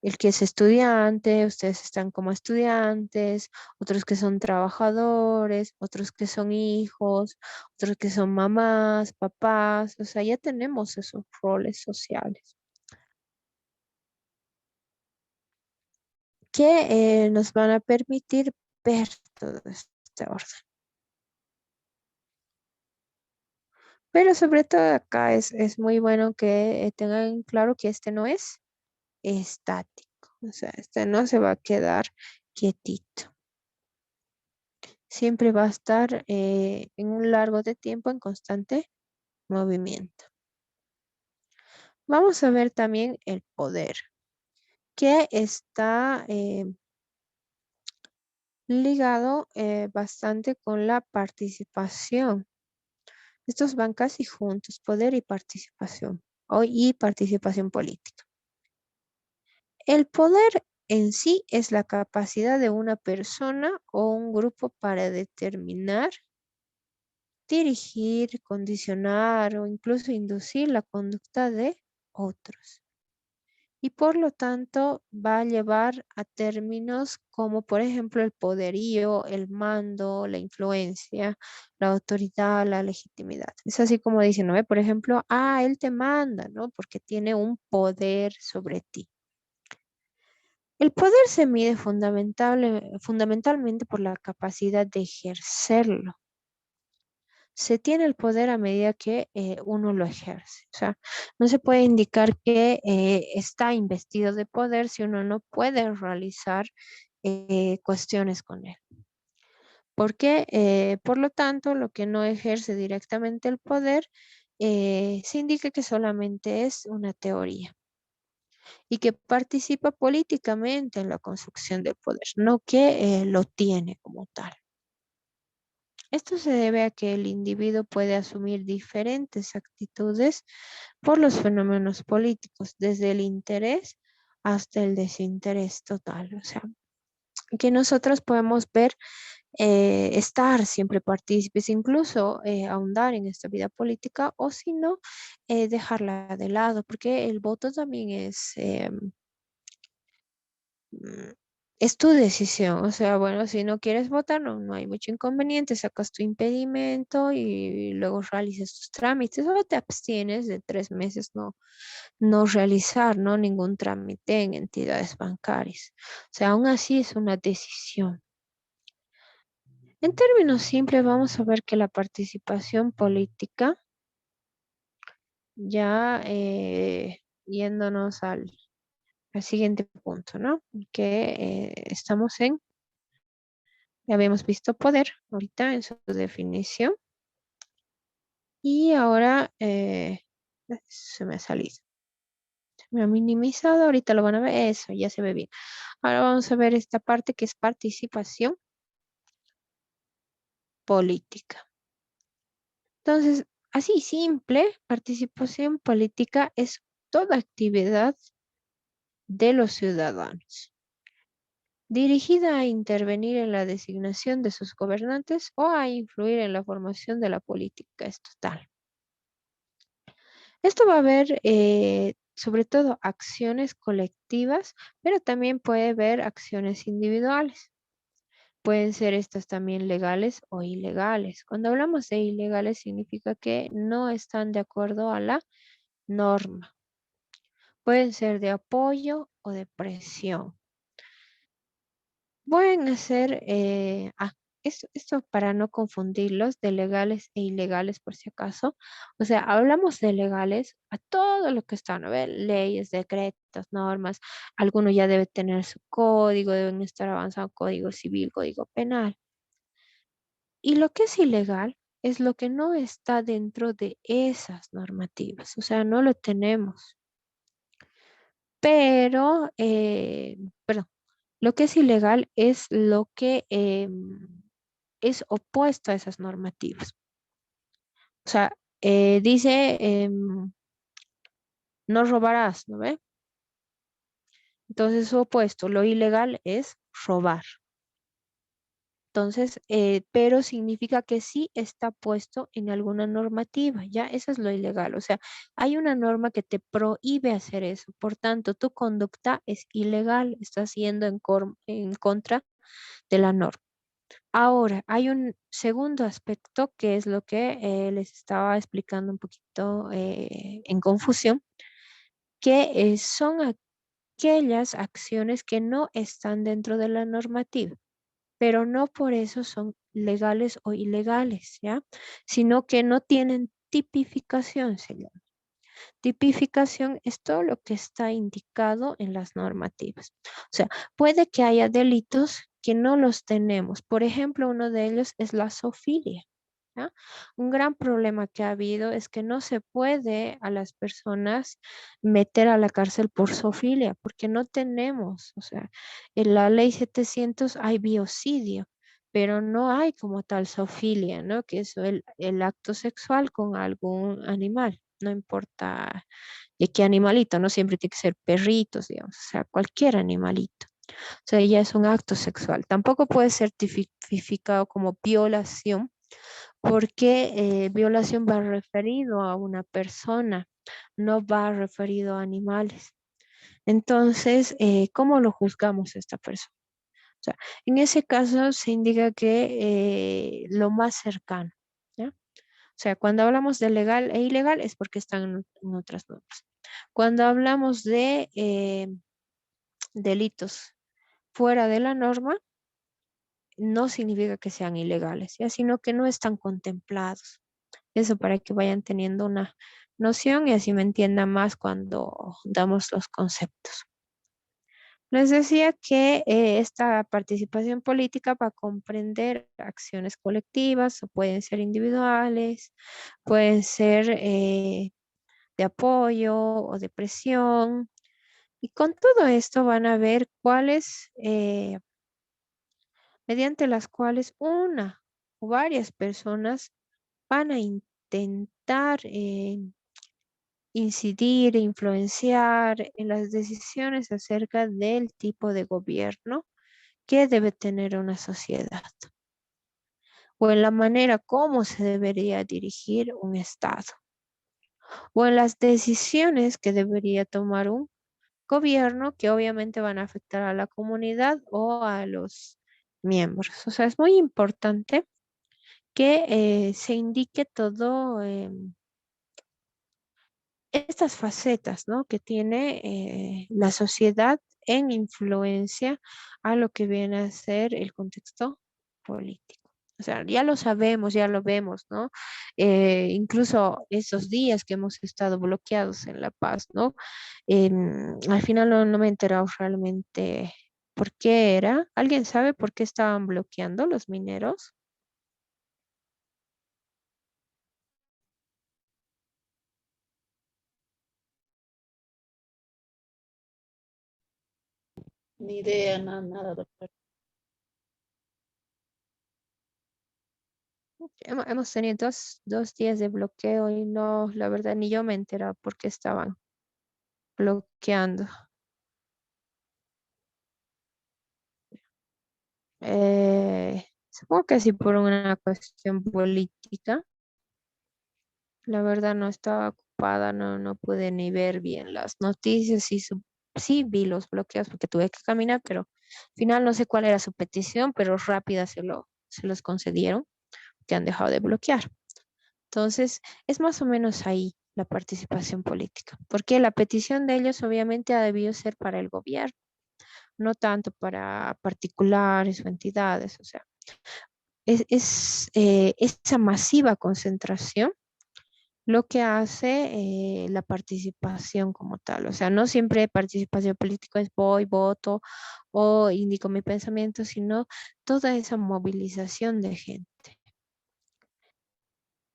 Speaker 1: el que es estudiante, ustedes están como estudiantes, otros que son trabajadores, otros que son hijos, otros que son mamás, papás, o sea, ya tenemos esos roles sociales que nos van a permitir ver todo este orden. Pero sobre todo acá es muy bueno que tengan claro que este no es estático, o sea, este no se va a quedar quietito. Siempre va a estar en un largo de tiempo en constante movimiento. Vamos a ver también el poder, que está ligado bastante con la participación. Estos van casi juntos, poder y participación, y participación política. El poder en sí es la capacidad de una persona o un grupo para determinar, dirigir, condicionar o incluso inducir la conducta de otros. Y por lo tanto va a llevar a términos como por ejemplo el poderío, el mando, la influencia, la autoridad, la legitimidad. Es así como dicen, ¿no? Por ejemplo, él te manda, ¿no? Porque tiene un poder sobre ti. El poder se mide fundamentalmente por la capacidad de ejercerlo. Se tiene el poder a medida que uno lo ejerce. O sea, no se puede indicar que está investido de poder si uno no puede realizar cuestiones con él. Porque, por lo tanto, lo que no ejerce directamente el poder se indica que solamente es una teoría y que participa políticamente en la construcción del poder, no que lo tiene como tal. Esto se debe a que el individuo puede asumir diferentes actitudes por los fenómenos políticos, desde el interés hasta el desinterés total. O sea, que nosotros podemos ver, estar siempre partícipes, incluso ahondar en esta vida política, o si no, dejarla de lado, porque el voto también mm, es tu decisión. O sea, bueno, si no quieres votar, no hay mucho inconveniente, sacas tu impedimento y luego realizas tus trámites o te abstienes de 3 meses, no realizar, ¿no? Ningún trámite en entidades bancarias. O sea, aún así es una decisión. En términos simples, vamos a ver que la participación política, ya yéndonos al siguiente punto, ¿no? Que estamos ya habíamos visto poder ahorita en su definición y ahora se me ha salido. Se me ha minimizado, ahorita lo van a ver, eso ya se ve bien. Ahora vamos a ver esta parte que es participación política. Entonces, así simple, participación política es toda actividad de los ciudadanos dirigida a intervenir en la designación de sus gobernantes o a influir en la formación de la política estatal. Esto va a haber sobre todo acciones colectivas, pero también puede haber acciones individuales. Pueden ser estas también legales o ilegales. Cuando hablamos de ilegales significa que no están de acuerdo a la norma. Pueden ser de apoyo o de presión. Pueden ser, esto para no confundirlos, de legales e ilegales por si acaso. O sea, hablamos de legales a todo lo que están, a ver, leyes, decretos, normas. Alguno ya debe tener su código, deben estar avanzando código civil, código penal. Y lo que es ilegal es lo que no está dentro de esas normativas. O sea, no lo tenemos. Pero, perdón, lo que es ilegal es lo que es opuesto a esas normativas. O sea, dice, no robarás, ¿no ve? Entonces, su opuesto, lo ilegal es robar. Entonces, pero significa que sí está puesto en alguna normativa, ¿ya? Eso es lo ilegal. O sea, hay una norma que te prohíbe hacer eso. Por tanto, tu conducta es ilegal, estás yendo en contra de la norma. Ahora, hay un segundo aspecto que es lo que les estaba explicando un poquito en confusión, que son aquellas acciones que no están dentro de la normativa, pero no por eso son legales o ilegales, ¿ya? Sino que no tienen tipificación, se llama. Tipificación es todo lo que está indicado en las normativas. O sea, puede que haya delitos que no los tenemos. Por ejemplo, uno de ellos es la zoofilia. ¿Ya? Un gran problema que ha habido es que no se puede a las personas meter a la cárcel por zoofilia, porque no tenemos, o sea, en la ley 700 hay biocidio, pero no hay como tal zoofilia, ¿no? Que es el acto sexual con algún animal, no importa de qué animalito, no siempre tiene que ser perritos, digamos, o sea, cualquier animalito. O sea, ya es un acto sexual. Tampoco puede ser tipificado como violación, porque violación va referido a una persona, no va referido a animales. Entonces, ¿cómo lo juzgamos a esta persona? O sea, en ese caso se indica que lo más cercano, ¿ya? O sea, cuando hablamos de legal e ilegal es porque están en otras normas. Cuando hablamos de delitos fuera de la norma, no significa que sean ilegales, ¿ya? Sino que no están contemplados. Eso para que vayan teniendo una noción y así me entiendan más cuando damos los conceptos. Les decía que esta participación política va a comprender acciones colectivas o pueden ser individuales, pueden ser de apoyo o de presión. Y con todo esto van a ver cuáles, mediante las cuales una o varias personas van a intentar incidir e influenciar en las decisiones acerca del tipo de gobierno que debe tener una sociedad o en la manera como se debería dirigir un Estado o en las decisiones que debería tomar un gobierno que obviamente van a afectar a la comunidad o a los miembros. O sea, es muy importante que se indique todo estas facetas, ¿no? Que tiene la sociedad en influencia a lo que viene a ser el contexto político. O sea, ya lo sabemos, ya lo vemos, ¿no? Incluso esos días que hemos estado bloqueados en La Paz, ¿no? Al final no me he enterado realmente por qué era. ¿Alguien sabe por qué estaban bloqueando los mineros?
Speaker 12: Ni idea, nada, doctor.
Speaker 1: Hemos tenido dos días de bloqueo y no, la verdad, ni yo me he enterado por qué estaban bloqueando. Supongo que sí por una cuestión política. La verdad no estaba ocupada, no pude ni ver bien las noticias y sí vi los bloqueos porque tuve que caminar, pero al final no sé cuál era su petición, pero rápida se los concedieron, que han dejado de bloquear. Entonces, es más o menos ahí la participación política, porque la petición de ellos obviamente ha debido ser para el gobierno, no tanto para particulares o entidades. O sea, esa masiva concentración lo que hace la participación como tal. O sea, no siempre participación política es voy, voto o indico mi pensamiento, sino toda esa movilización de gente.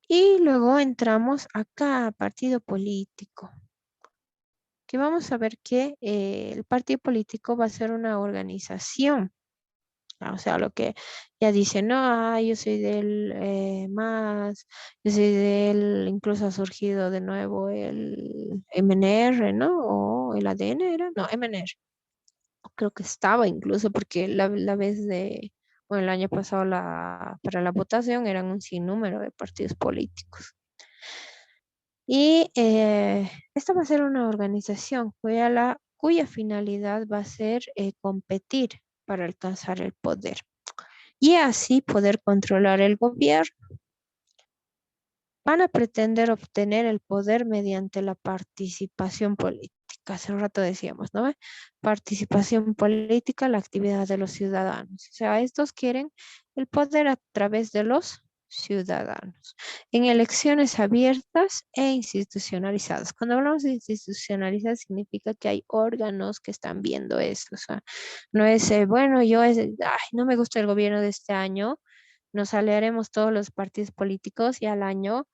Speaker 1: Y luego entramos acá a partido político, que vamos a ver que el partido político va a ser una organización. O sea, lo que ya dice, no, yo soy del MAS, yo soy del, incluso ha surgido de nuevo el MNR, ¿no? O el ADN era, no, MNR. Creo que estaba incluso porque la vez de, bueno, el año pasado para la votación eran un sinnúmero de partidos políticos. Y esta va a ser una organización cuya finalidad va a ser competir para alcanzar el poder y así poder controlar el gobierno. Van a pretender obtener el poder mediante la participación política. Hace un rato decíamos, ¿no? Participación política, la actividad de los ciudadanos. O sea, estos quieren el poder a través de los ciudadanos en elecciones abiertas e institucionalizadas. Cuando hablamos de institucionalizadas significa que hay órganos que están viendo eso. O sea, no es, bueno, no me gusta el gobierno de este año, nos aliaremos todos los partidos políticos y al año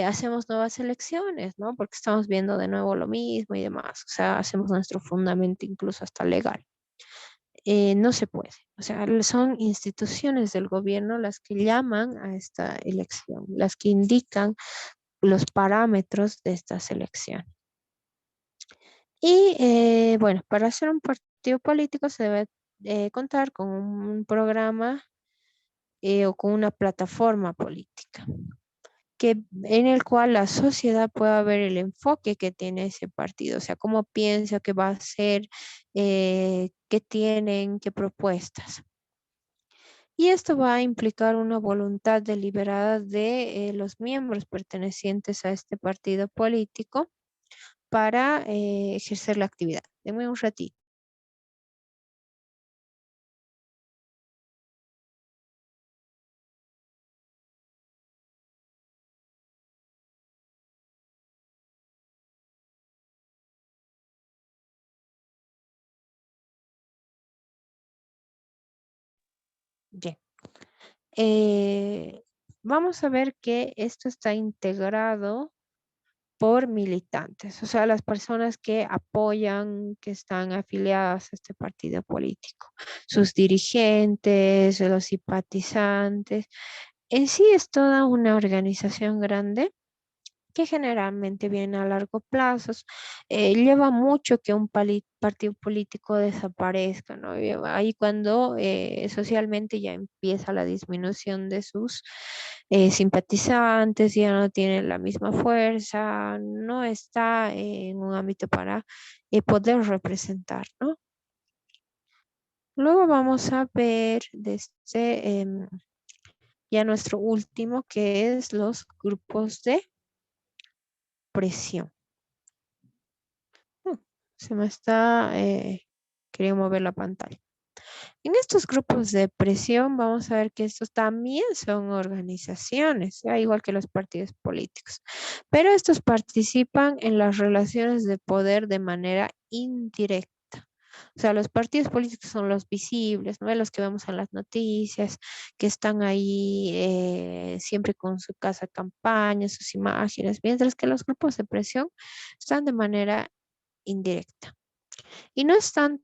Speaker 1: hacemos nuevas elecciones, ¿no? Porque estamos viendo de nuevo lo mismo y demás. O sea, hacemos nuestro fundamento incluso hasta legal. No se puede. O sea, son instituciones del gobierno las que llaman a esta elección, las que indican los parámetros de esta selección. Y bueno, para ser un partido político se debe contar con un programa o con una plataforma política, en el cual la sociedad pueda ver el enfoque que tiene ese partido, o sea, cómo piensa que va a ser, qué tienen, qué propuestas. Y esto va a implicar una voluntad deliberada de los miembros pertenecientes a este partido político para ejercer la actividad. Denme un ratito. Bien. Vamos a ver que esto está integrado por militantes, o sea, las personas que apoyan, que están afiliadas a este partido político, sus dirigentes, los simpatizantes. En sí es toda una organización grande que generalmente viene a largo plazo. Lleva mucho que un partido político desaparezca, ¿no? Ahí cuando socialmente ya empieza la disminución de sus simpatizantes, ya no tienen la misma fuerza, no está en un ámbito para poder representar, ¿no? Luego vamos a ver desde ya nuestro último, que es los grupos de presión. Se me está queriendo mover la pantalla. En estos grupos de presión vamos a ver que estos también son organizaciones, ¿ya? Igual que los partidos políticos, pero estos participan en las relaciones de poder de manera indirecta. O sea, los partidos políticos son los visibles, ¿no? Los que vemos en las noticias, que están ahí siempre con su casa campaña, sus imágenes, mientras que los grupos de presión están de manera indirecta. Y no están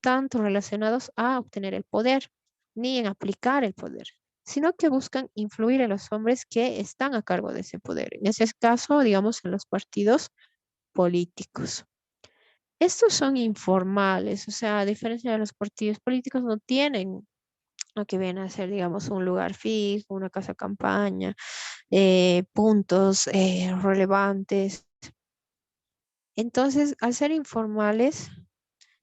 Speaker 1: tanto relacionados a obtener el poder, ni en aplicar el poder, sino que buscan influir en los hombres que están a cargo de ese poder. En ese caso, digamos, en los partidos políticos. Estos son informales, o sea, a diferencia de los partidos políticos, no tienen lo que viene a ser, digamos, un lugar fijo, una casa campaña, puntos relevantes. Entonces, al ser informales,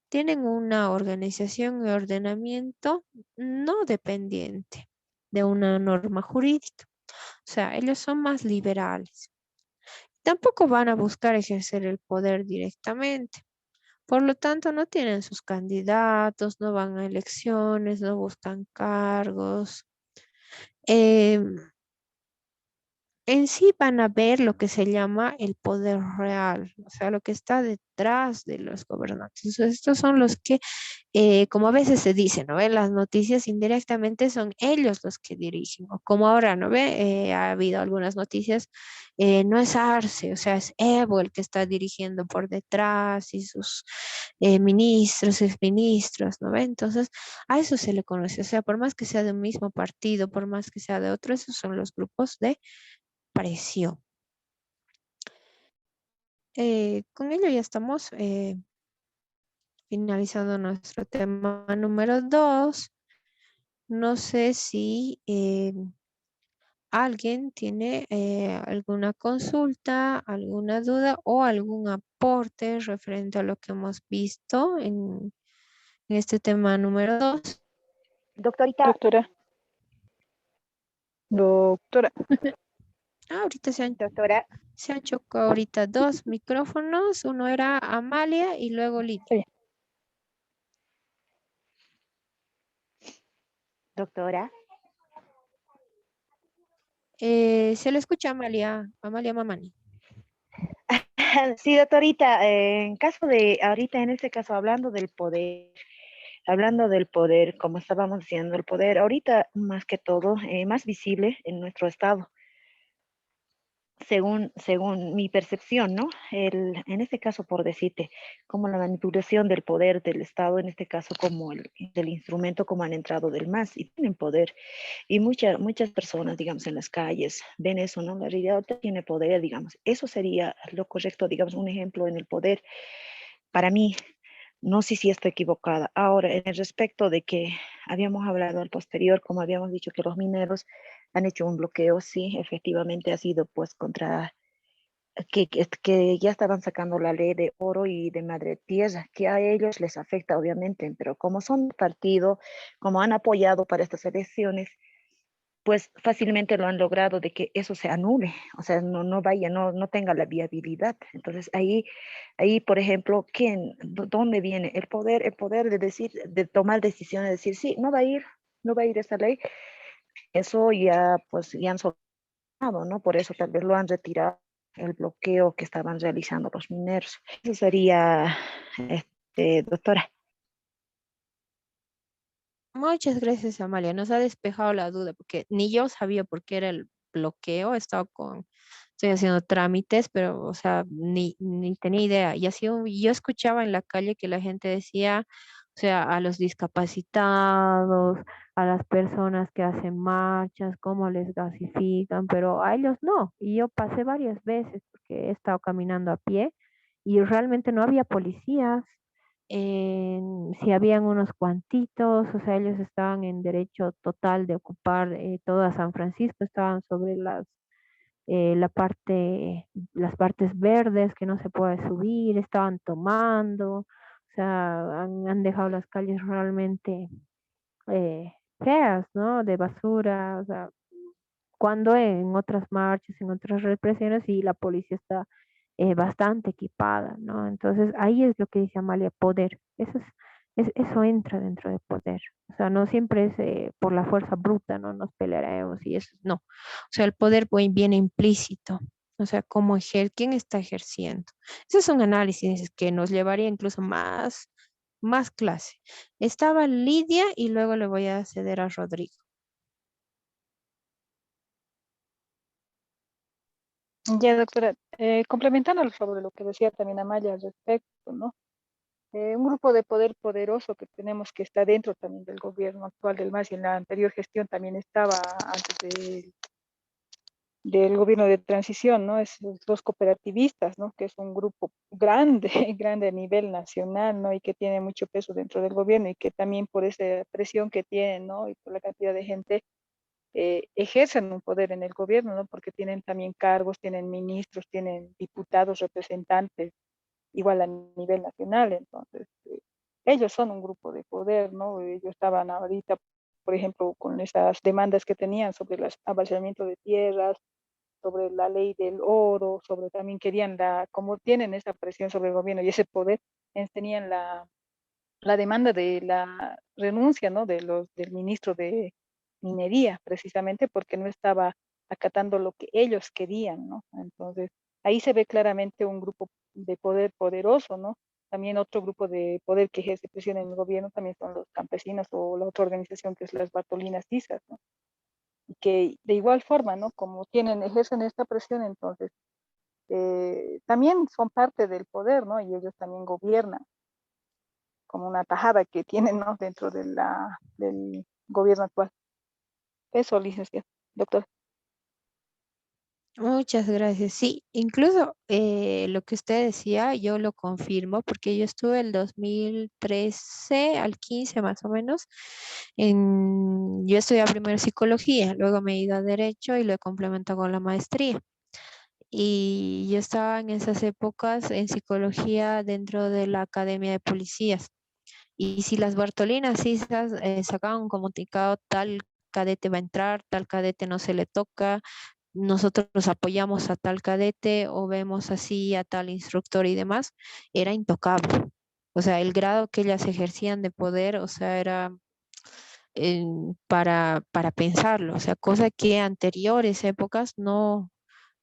Speaker 1: tienen una organización y ordenamiento no dependiente de una norma jurídica. O sea, ellos son más liberales. Tampoco van a buscar ejercer el poder directamente. Por lo tanto, no tienen sus candidatos, no van a elecciones, no buscan cargos. En sí van a ver lo que se llama el poder real, o sea, lo que está detrás de los gobernantes. Entonces, estos son los que, como a veces se dice, ¿no ve? Las noticias indirectamente son ellos los que dirigen, o como ahora, ¿no ve? Ha habido algunas noticias, no es Arce, o sea, es Evo el que está dirigiendo por detrás y sus ministros, exministros, ¿no ve? Entonces, a eso se le conoce, o sea, por más que sea de un mismo partido, por más que sea de otro, esos son los grupos de presión. Con ello ya estamos finalizando nuestro tema número 2. No sé si alguien tiene alguna consulta, alguna duda o algún aporte referente a lo que hemos visto en este tema número 2.
Speaker 14: Doctorita.
Speaker 4: Doctora.
Speaker 1: Ahorita
Speaker 14: Doctora.
Speaker 1: Se han chocado ahorita dos micrófonos. Uno era Amalia y luego Lidia.
Speaker 14: Doctora.
Speaker 1: Se le escucha Amalia Mamani.
Speaker 14: Sí, doctorita, en caso de, ahorita en este caso, hablando del poder, como estábamos diciendo, el poder ahorita más que todo, más visible en nuestro estado, según mi percepción, ¿no? En este caso, por decirte, como la manipulación del poder del Estado, en este caso como del instrumento, como han entrado del MAS y tienen poder. Y muchas personas, digamos, en las calles ven eso, ¿no? La realidad tiene poder, digamos. Eso sería lo correcto, digamos, un ejemplo en el poder. Para mí, no sé si estoy equivocada. Ahora, en el respecto de que habíamos hablado al posterior, como habíamos dicho que los mineros han hecho un bloqueo, sí, efectivamente ha sido pues contra, que ya estaban sacando la ley de oro y de madre tierra, que a ellos les afecta obviamente, pero como son partido, como han apoyado para estas elecciones, pues fácilmente lo han logrado de que eso se anule, o sea, no vaya, no tenga la viabilidad. Entonces ahí, por ejemplo, ¿dónde viene el poder de decir, de tomar decisiones, de decir, sí, no va a ir esa ley? Eso ya, pues, ya han soltado, ¿no? Por eso tal vez lo han retirado el bloqueo que estaban realizando los mineros. Eso sería, doctora.
Speaker 1: Muchas gracias, Amalia. Nos ha despejado la duda, porque ni yo sabía por qué era el bloqueo. Estoy haciendo trámites, pero, o sea, ni tenía idea. Y así, yo escuchaba en la calle que la gente decía, o sea, a los discapacitados, a las personas que hacen marchas, cómo les gasifican, pero a ellos no. Y yo pasé varias veces porque he estado caminando a pie y realmente no había policías. Si habían unos cuantitos, o sea, ellos estaban en derecho total de ocupar toda San Francisco, estaban sobre la parte, las partes verdes que no se puede subir, estaban tomando, o sea, han dejado las calles realmente feas, ¿no? De basura, o sea, cuando en otras marchas, en otras represiones, sí, la policía está bastante equipada, ¿no? Entonces, ahí es lo que dice Amalia, poder. Eso entra dentro de poder. O sea, no siempre es por la fuerza bruta, no nos pelearemos y eso, no. O sea, el poder pues, viene implícito. O sea, quién está ejerciendo. Ese es un análisis que nos llevaría incluso más clase. Estaba Lidia y luego le voy a ceder a Rodrigo.
Speaker 4: Ya, doctora, complementando sobre lo que decía también Amaya al respecto, ¿no? Un grupo de poder poderoso que tenemos que está dentro también del gobierno actual del MAS y en la anterior gestión también estaba antes del gobierno de transición, ¿no? Es los cooperativistas, ¿no? Que es un grupo grande, grande a nivel nacional, ¿no? Y que tiene mucho peso dentro del gobierno y que también por esa presión que tienen, ¿no? Y por la cantidad de gente ejercen un poder en el gobierno, ¿no? Porque tienen también cargos, tienen ministros, tienen diputados, representantes, igual a nivel nacional. Entonces, ellos son un grupo de poder, ¿no? Ellos estaban ahorita, por ejemplo, con esas demandas que tenían sobre el avasalamiento de tierras, sobre la ley del oro, sobre también querían como tienen esa presión sobre el gobierno y ese poder, tenían la demanda de la renuncia, ¿no? Del ministro de Minería, precisamente porque no estaba acatando lo que ellos querían, ¿no? Entonces, ahí se ve claramente un grupo de poder poderoso, ¿no? También otro grupo de poder que ejerce presión en el gobierno también son los campesinos o la otra organización que es las Bartolinas Tizas, ¿no? Y que de igual forma, ¿no? Como ejercen esta presión, entonces también son parte del poder, ¿no? Y ellos también gobiernan como una tajada que tienen, ¿no? Dentro del gobierno actual. Eso, licenciado, doctor.
Speaker 1: Muchas gracias. Sí, incluso lo que usted decía, yo lo confirmo porque yo estuve el 2013 al 15 más o menos. Yo estudié primero psicología, luego me he ido a derecho y lo he complementado con la maestría. Y yo estaba en esas épocas en psicología dentro de la Academia de Policías. Y si las Bartolinas Sisas sacaban un comunicado, tal cadete va a entrar, tal cadete no se le toca, nosotros apoyamos a tal cadete o vemos así a tal instructor y demás, era intocable. O sea, el grado que ellas ejercían de poder, o sea, era para pensarlo, o sea, cosa que anteriores épocas no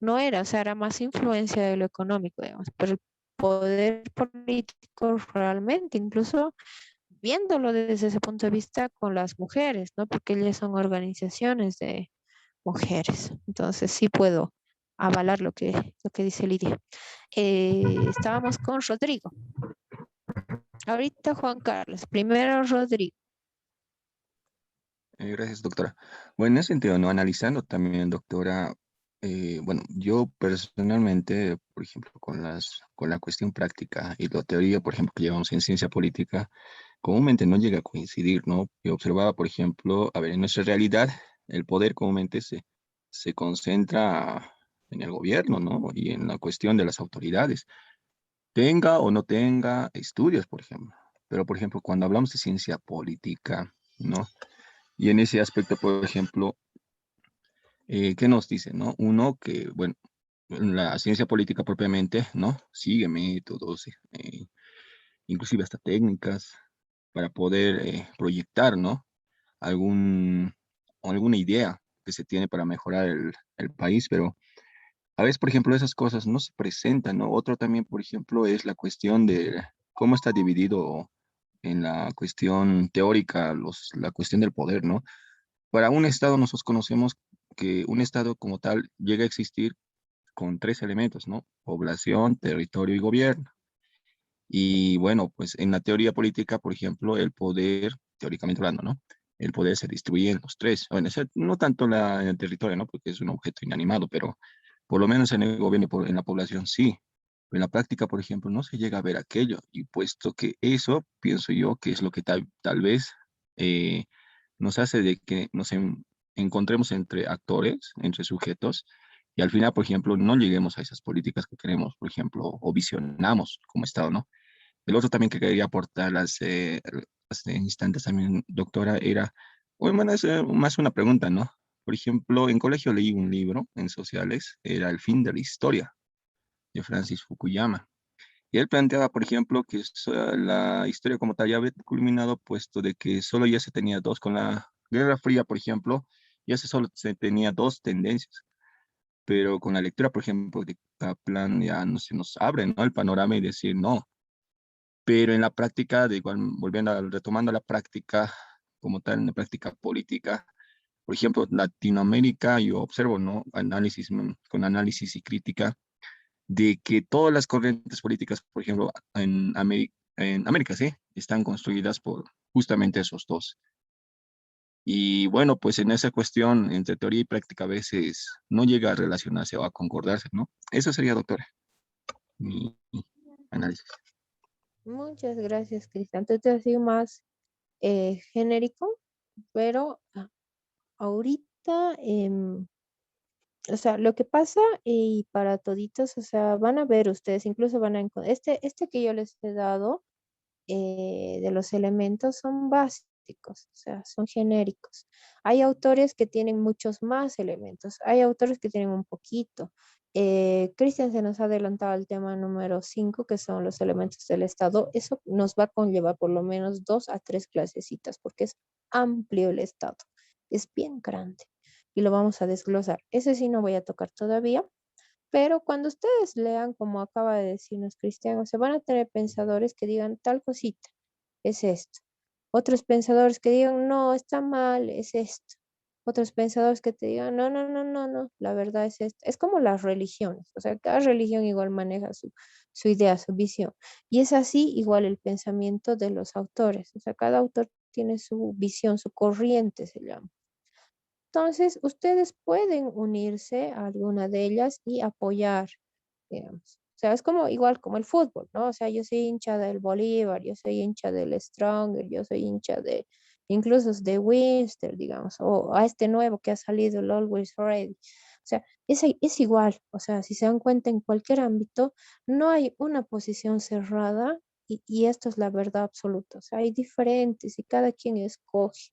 Speaker 1: era, o sea, era más influencia de lo económico, digamos, pero el poder político realmente, incluso viéndolo desde ese punto de vista con las mujeres, ¿no? Porque ellas son organizaciones de mujeres. Entonces sí puedo avalar lo que dice Lidia. Estábamos con Rodrigo. Ahorita Juan Carlos. Primero Rodrigo.
Speaker 6: Gracias, doctora. Bueno, en ese sentido, ¿no? Analizando también, doctora, bueno, yo personalmente, por ejemplo, con la cuestión práctica y la teoría, por ejemplo, que llevamos en ciencia política, comúnmente no llega a coincidir, ¿no? Yo observaba, por ejemplo, a ver, en nuestra realidad, el poder comúnmente se concentra en el gobierno, ¿no? Y en la cuestión de las autoridades, tenga o no tenga estudios, por ejemplo. Pero, por ejemplo, cuando hablamos de ciencia política, ¿no? Y en ese aspecto, por ejemplo, ¿qué nos dice, no? Uno que, bueno, la ciencia política propiamente, ¿no? Sigue métodos, inclusive hasta técnicas para poder proyectar, ¿no? Algún, alguna idea que se tiene para mejorar el país, pero a veces, por ejemplo, esas cosas no se presentan, ¿no? Otro también, por ejemplo, es la cuestión de cómo está dividido en la cuestión teórica, la cuestión del poder, ¿no? Para un Estado nosotros conocemos que un Estado como tal llega a existir con tres elementos, ¿no? Población, territorio y gobierno. Y bueno, pues en la teoría política, por ejemplo, el poder, teóricamente hablando, ¿no? El poder se distribuye en los tres. Bueno, no tanto en el territorio, ¿no? Porque es un objeto inanimado, pero por lo menos en el gobierno y en la población sí. Pero en la práctica, por ejemplo, no se llega a ver aquello. Y puesto que eso, pienso yo, que es lo que tal vez eh, nos hace de que encontremos entre actores, entre sujetos, y al final, por ejemplo, no lleguemos a esas políticas que queremos, por ejemplo, o visionamos como Estado, ¿no? El otro también que quería aportar hace instantes también, doctora, era, bueno, es más una pregunta, ¿no? Por ejemplo, en colegio leí un libro en sociales, era El fin de la historia, de Francis Fukuyama. Y él planteaba, por ejemplo, que la historia como tal ya había culminado, puesto de que solo ya se tenía dos, con la Guerra Fría, por ejemplo, solo se tenía dos tendencias. Pero con la lectura, por ejemplo, de Kaplan, ya no se nos abre, ¿no? El panorama y decir, no, pero en la práctica, de igual, retomando la práctica como tal, en la práctica política, por ejemplo, Latinoamérica, yo observo, ¿no? Con análisis y crítica, de que todas las corrientes políticas, por ejemplo, en América, sí, están construidas por justamente esos dos. Y bueno, pues en esa cuestión, entre teoría y práctica, a veces no llega a relacionarse o a concordarse, ¿no? Eso sería, doctora, mi análisis.
Speaker 1: Muchas gracias, Cristian. Entonces, ha sido más genérico, pero ahorita, o sea, lo que pasa y para toditos, o sea, van a ver ustedes, incluso van a encontrar, este que yo les he dado de los elementos son básicos, o sea, son genéricos. Hay autores que tienen muchos más elementos, hay autores que tienen un poquito. Cristian se nos ha adelantado al tema número 5, que son los elementos del Estado. Eso nos va a conllevar por lo menos 2 a 3 clasecitas, porque es amplio el Estado, es bien grande y lo vamos a desglosar. Ese sí no voy a tocar todavía, pero cuando ustedes lean, como acaba de decirnos Cristian, se van a tener pensadores que digan tal cosita, es esto. Otros pensadores que digan, no, está mal, es esto. Otros pensadores que te digan, no, no, no, no, no, la verdad es esto. Es como las religiones, o sea, cada religión igual maneja su idea, su visión. Y es así igual el pensamiento de los autores, o sea, cada autor tiene su visión, su corriente se llama. Entonces, ustedes pueden unirse a alguna de ellas y apoyar, digamos. O sea, es como igual como el fútbol, ¿no? O sea, yo soy hincha del Bolívar, yo soy hincha del Stronger, yo soy hincha de incluso de Winster, digamos, o a este nuevo que ha salido, el Always Ready. O sea, es igual, o sea, si se dan cuenta en cualquier ámbito, no hay una posición cerrada y esto es la verdad absoluta. O sea, hay diferentes y cada quien escoge.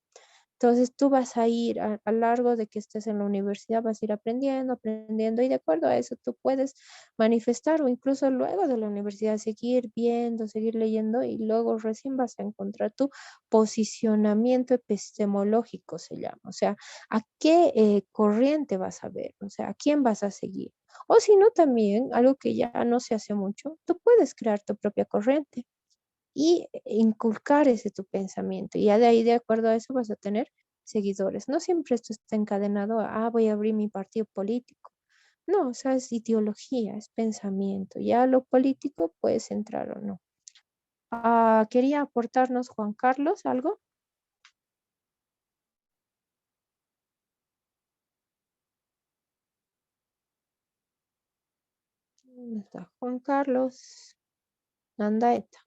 Speaker 1: Entonces tú vas a ir a lo largo de que estés en la universidad, vas a ir aprendiendo, aprendiendo y de acuerdo a eso tú puedes manifestar o incluso luego de la universidad seguir viendo, seguir leyendo y luego recién vas a encontrar tu posicionamiento epistemológico, se llama. O sea, a qué corriente vas a ver, o sea, a quién vas a seguir. O si no, también algo que ya no se hace mucho, tú puedes crear tu propia corriente y inculcar ese tu pensamiento. Y ya de ahí, de acuerdo a eso, vas a tener seguidores. No siempre esto está encadenado a, voy a abrir mi partido político. No, o sea, es ideología, es pensamiento. Ya lo político puedes entrar o no. ¿Quería aportarnos Juan Carlos algo? ¿Dónde está Juan Carlos? Andaeta.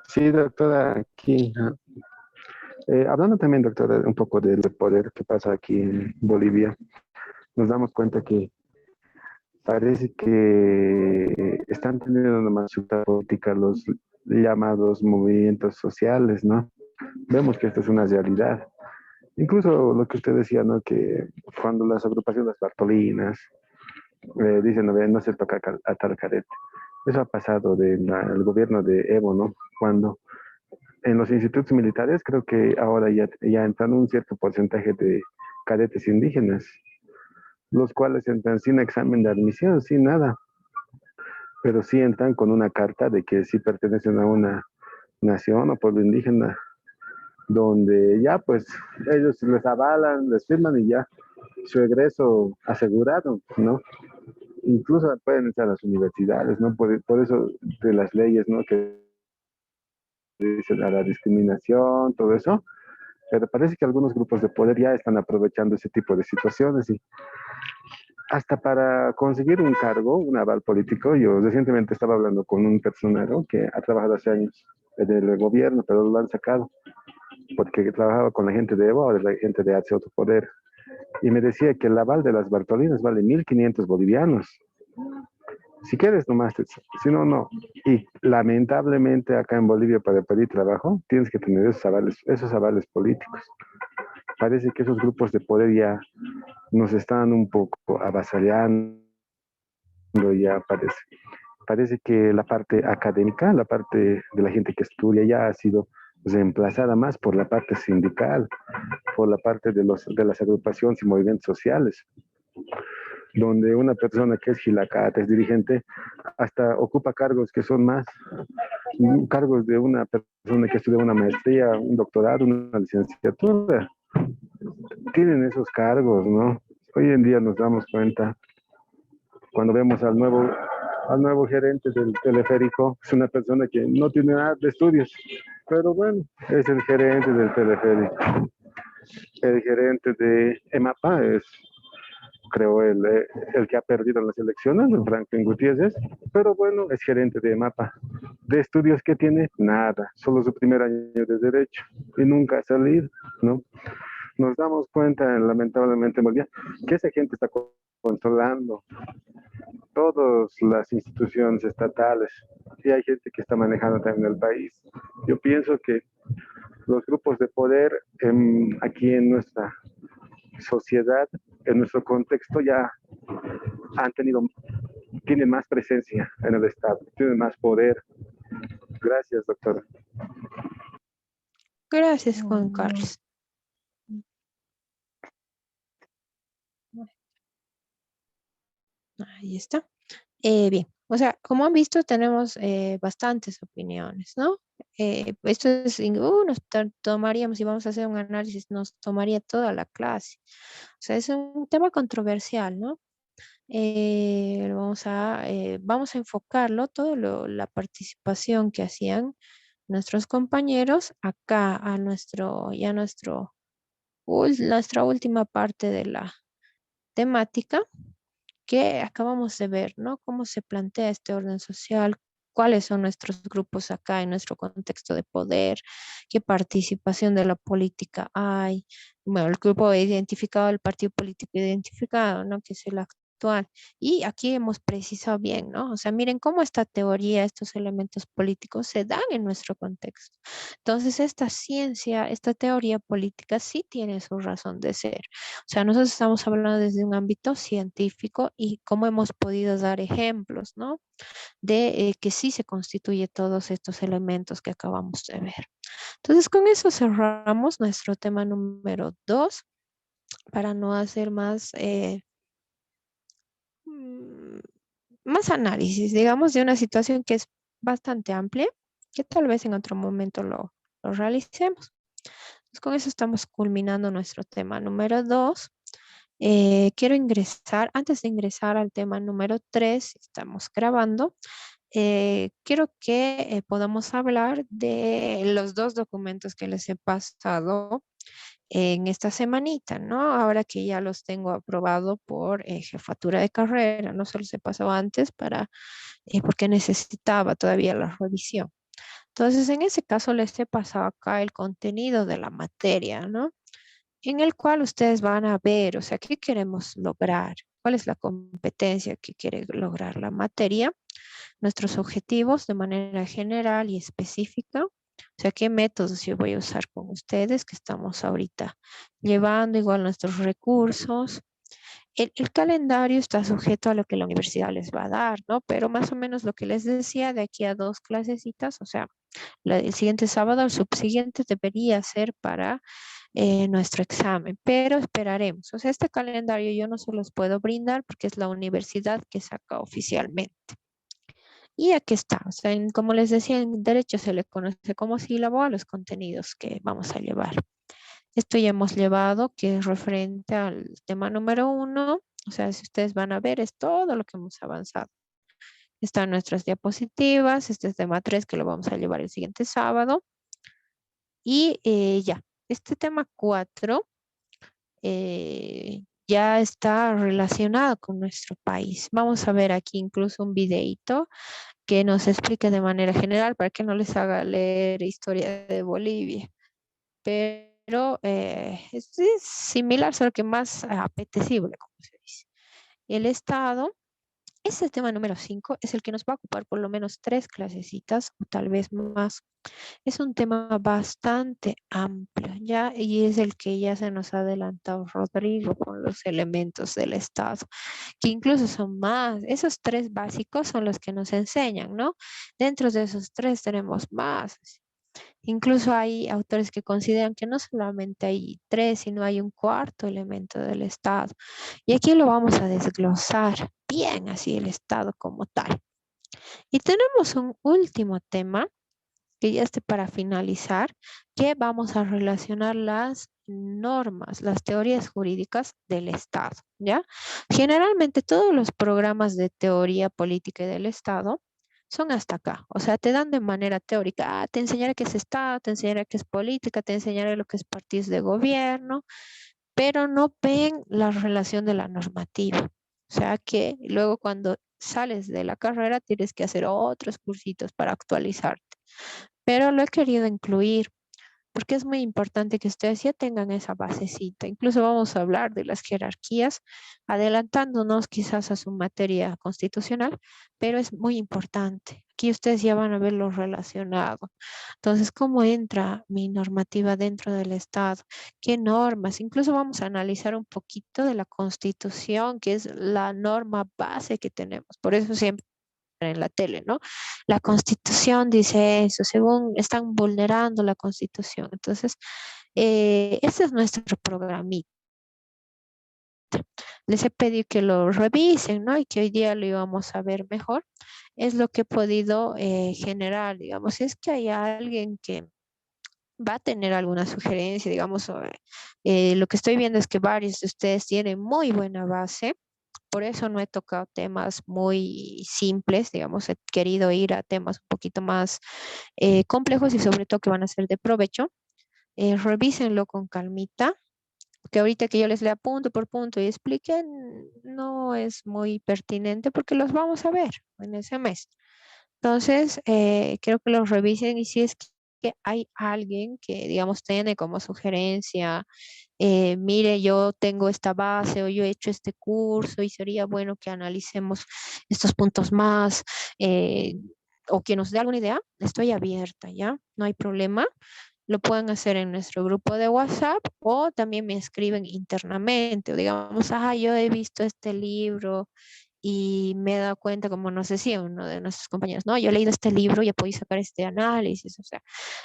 Speaker 9: Sí, doctora, aquí. Hablando también, doctora, un poco del poder que pasa aquí en Bolivia, nos damos cuenta que parece que están teniendo una más política los llamados movimientos sociales, ¿no? Vemos que esto es una realidad. Incluso lo que usted decía, ¿no? Que cuando las agrupaciones bartolinas dicen, no, no se toca a tal carete. Eso ha pasado del gobierno de Evo, ¿no? Cuando en los institutos militares creo que ahora ya entran un cierto porcentaje de cadetes indígenas. los cuales entran sin examen de admisión, sin nada, pero sí entran con una carta de que sí pertenecen a una nación o pueblo indígena, donde ya pues ellos les avalan, les firman y ya su egreso asegurado, ¿no? Incluso pueden entrar a las universidades, ¿no? Por eso de las leyes, ¿no? Que dicen a la discriminación, todo eso, pero parece que algunos grupos de poder ya están aprovechando ese tipo de situaciones y hasta para conseguir un cargo, un aval político. Yo recientemente estaba hablando con un personero que ha trabajado hace años en el gobierno, pero lo han sacado porque trabajaba con la gente de Evo, ahora la gente de Hace Otro Poder. Y me decía que el aval de las Bartolinas vale 1.500 bolivianos. Si quieres, nomás, si no, no. Y lamentablemente acá en Bolivia para pedir trabajo tienes que tener esos avales políticos. Parece que esos grupos de poder ya nos están un poco avasallando, ya parece. Parece que la parte académica, la parte de la gente que estudia ya ha sido reemplazada más por la parte sindical, por la parte de las agrupaciones y movimientos sociales, donde una persona que es gilacata, es dirigente, hasta ocupa cargos que son más cargos de una persona que estudia una maestría, un doctorado, una licenciatura. Tienen esos cargos, ¿no? Hoy en día nos damos cuenta, cuando vemos al nuevo gerente del teleférico, es una persona que no tiene nada de estudios, pero bueno, es el gerente del teleférico. El gerente de EMAPA es, creo, el que ha perdido en las elecciones, Franklin Gutiérrez, pero bueno, es gerente de EMAPA. De estudios que tiene, nada, solo su primer año de derecho y nunca ha salido, ¿no? Nos damos cuenta, lamentablemente, que esa gente está controlando todas las instituciones estatales y hay gente que está manejando también el país. Yo pienso que los grupos de poder aquí en nuestra sociedad, en nuestro contexto, ya tienen más presencia en el Estado, tienen más poder. Gracias, doctora.
Speaker 1: Gracias, Juan Carlos. Ahí está. Bien, o sea, como han visto, tenemos bastantes opiniones, ¿no? Esto es, tomaríamos, si vamos a hacer un análisis, nos tomaría toda la clase. O sea, es un tema controversial, ¿no? Vamos a enfocarlo, la participación que hacían nuestros compañeros acá a nuestra última parte de la temática que acabamos de ver, ¿no? Cómo se plantea este orden social, cuáles son nuestros grupos acá en nuestro contexto de poder, qué participación de la política hay. Bueno, el grupo identificado, el partido político identificado, ¿no? Que es el actual. Y aquí hemos precisado bien, ¿no? O sea, miren cómo esta teoría, estos elementos políticos se dan en nuestro contexto. Entonces, esta ciencia, esta teoría política sí tiene su razón de ser. O sea, nosotros estamos hablando desde un ámbito científico y cómo hemos podido dar ejemplos, ¿no? De que sí se constituye todos estos elementos que acabamos de ver. Entonces, con eso cerramos nuestro tema número 2 para no hacer más análisis, digamos, de una situación que es bastante amplia, que tal vez en otro momento lo realicemos. Entonces, con eso estamos culminando nuestro tema número 2. Quiero antes de ingresar al tema número 3, estamos grabando, quiero que podamos hablar de los 2 documentos que les he pasado en esta semanita, ¿no? Ahora que ya los tengo aprobado por jefatura de carrera, no se los he pasado antes porque necesitaba todavía la revisión. Entonces, en ese caso les he pasado acá el contenido de la materia, ¿no? En el cual ustedes van a ver, o sea, qué queremos lograr, cuál es la competencia que quiere lograr la materia, nuestros objetivos de manera general y específica, o sea, qué métodos yo voy a usar con ustedes que estamos ahorita llevando, igual nuestros recursos. El calendario está sujeto a lo que la universidad les va a dar, ¿no? Pero más o menos lo que les decía, de aquí a 2 clasecitas, o sea, el siguiente sábado, el subsiguiente debería ser para nuestro examen, pero esperaremos. O sea, este calendario yo no se los puedo brindar porque es la universidad que saca oficialmente. Y aquí está, o sea, como les decía, en derecho se le conoce como sílabo a los contenidos que vamos a llevar. Esto ya hemos llevado, que es referente al tema número 1. O sea, si ustedes van a ver, es todo lo que hemos avanzado. Están nuestras diapositivas, este es tema 3 que lo vamos a llevar el siguiente sábado. Y ya, este tema 4 ya está relacionado con nuestro país. Vamos a ver aquí incluso un videito que nos explique de manera general para que no les haga leer historia de Bolivia. Pero es similar, solo que más apetecible, como se dice. El Estado, ese tema número 5 es el que nos va a ocupar por lo menos 3 clasecitas o tal vez más. Es un tema bastante amplio, ¿ya? Y es el que ya se nos ha adelantado Rodrigo con los elementos del Estado, que incluso son más. Esos 3 básicos son los que nos enseñan, ¿no? Dentro de esos 3 tenemos más. Incluso hay autores que consideran que no solamente hay 3, sino hay un 4 elemento del Estado. Y aquí lo vamos a desglosar bien así el Estado como tal. Y tenemos un último tema que ya esté para finalizar, que vamos a relacionar las normas, las teorías jurídicas del Estado, ¿ya? Generalmente todos los programas de teoría política y del Estado son hasta acá, o sea, te dan de manera teórica, te enseñaré qué es Estado, te enseñaré qué es política, te enseñaré lo que es partidos de gobierno, pero no ven la relación de la normativa. O sea que luego cuando sales de la carrera tienes que hacer otros cursitos para actualizarte. Pero lo he querido incluir porque es muy importante que ustedes ya tengan esa basecita. Incluso vamos a hablar de las jerarquías, adelantándonos quizás a su materia constitucional, pero es muy importante. Aquí ustedes ya van a ver lo relacionado. Entonces, ¿cómo entra mi normativa dentro del Estado? ¿Qué normas? Incluso vamos a analizar un poquito de la Constitución, que es la norma base que tenemos. Por eso siempre en la tele, ¿no? La Constitución dice eso, según están vulnerando la Constitución. Entonces, ese es nuestro programita. Les he pedido que lo revisen, ¿no? Y que hoy día lo íbamos a ver mejor. Es lo que he podido generar, digamos. Si es que hay alguien que va a tener alguna sugerencia, digamos, lo que estoy viendo es que varios de ustedes tienen muy buena base. Por eso no he tocado temas muy simples, digamos, he querido ir a temas un poquito más complejos y sobre todo que van a ser de provecho. Revísenlo con calmita, que ahorita que yo les lea punto por punto y expliquen, no es muy pertinente porque los vamos a ver en ese mes. Entonces, creo que los revisen y si es que hay alguien que, digamos, tiene como sugerencia, mire, yo tengo esta base o yo he hecho este curso y sería bueno que analicemos estos puntos más o que nos dé alguna idea, estoy abierta, ¿ya? No hay problema. Lo pueden hacer en nuestro grupo de WhatsApp o también me escriben internamente o digamos, yo he visto este libro y me he dado cuenta, como nos decía uno de nuestros compañeros, no, yo he leído este libro y he podido sacar este análisis, o sea,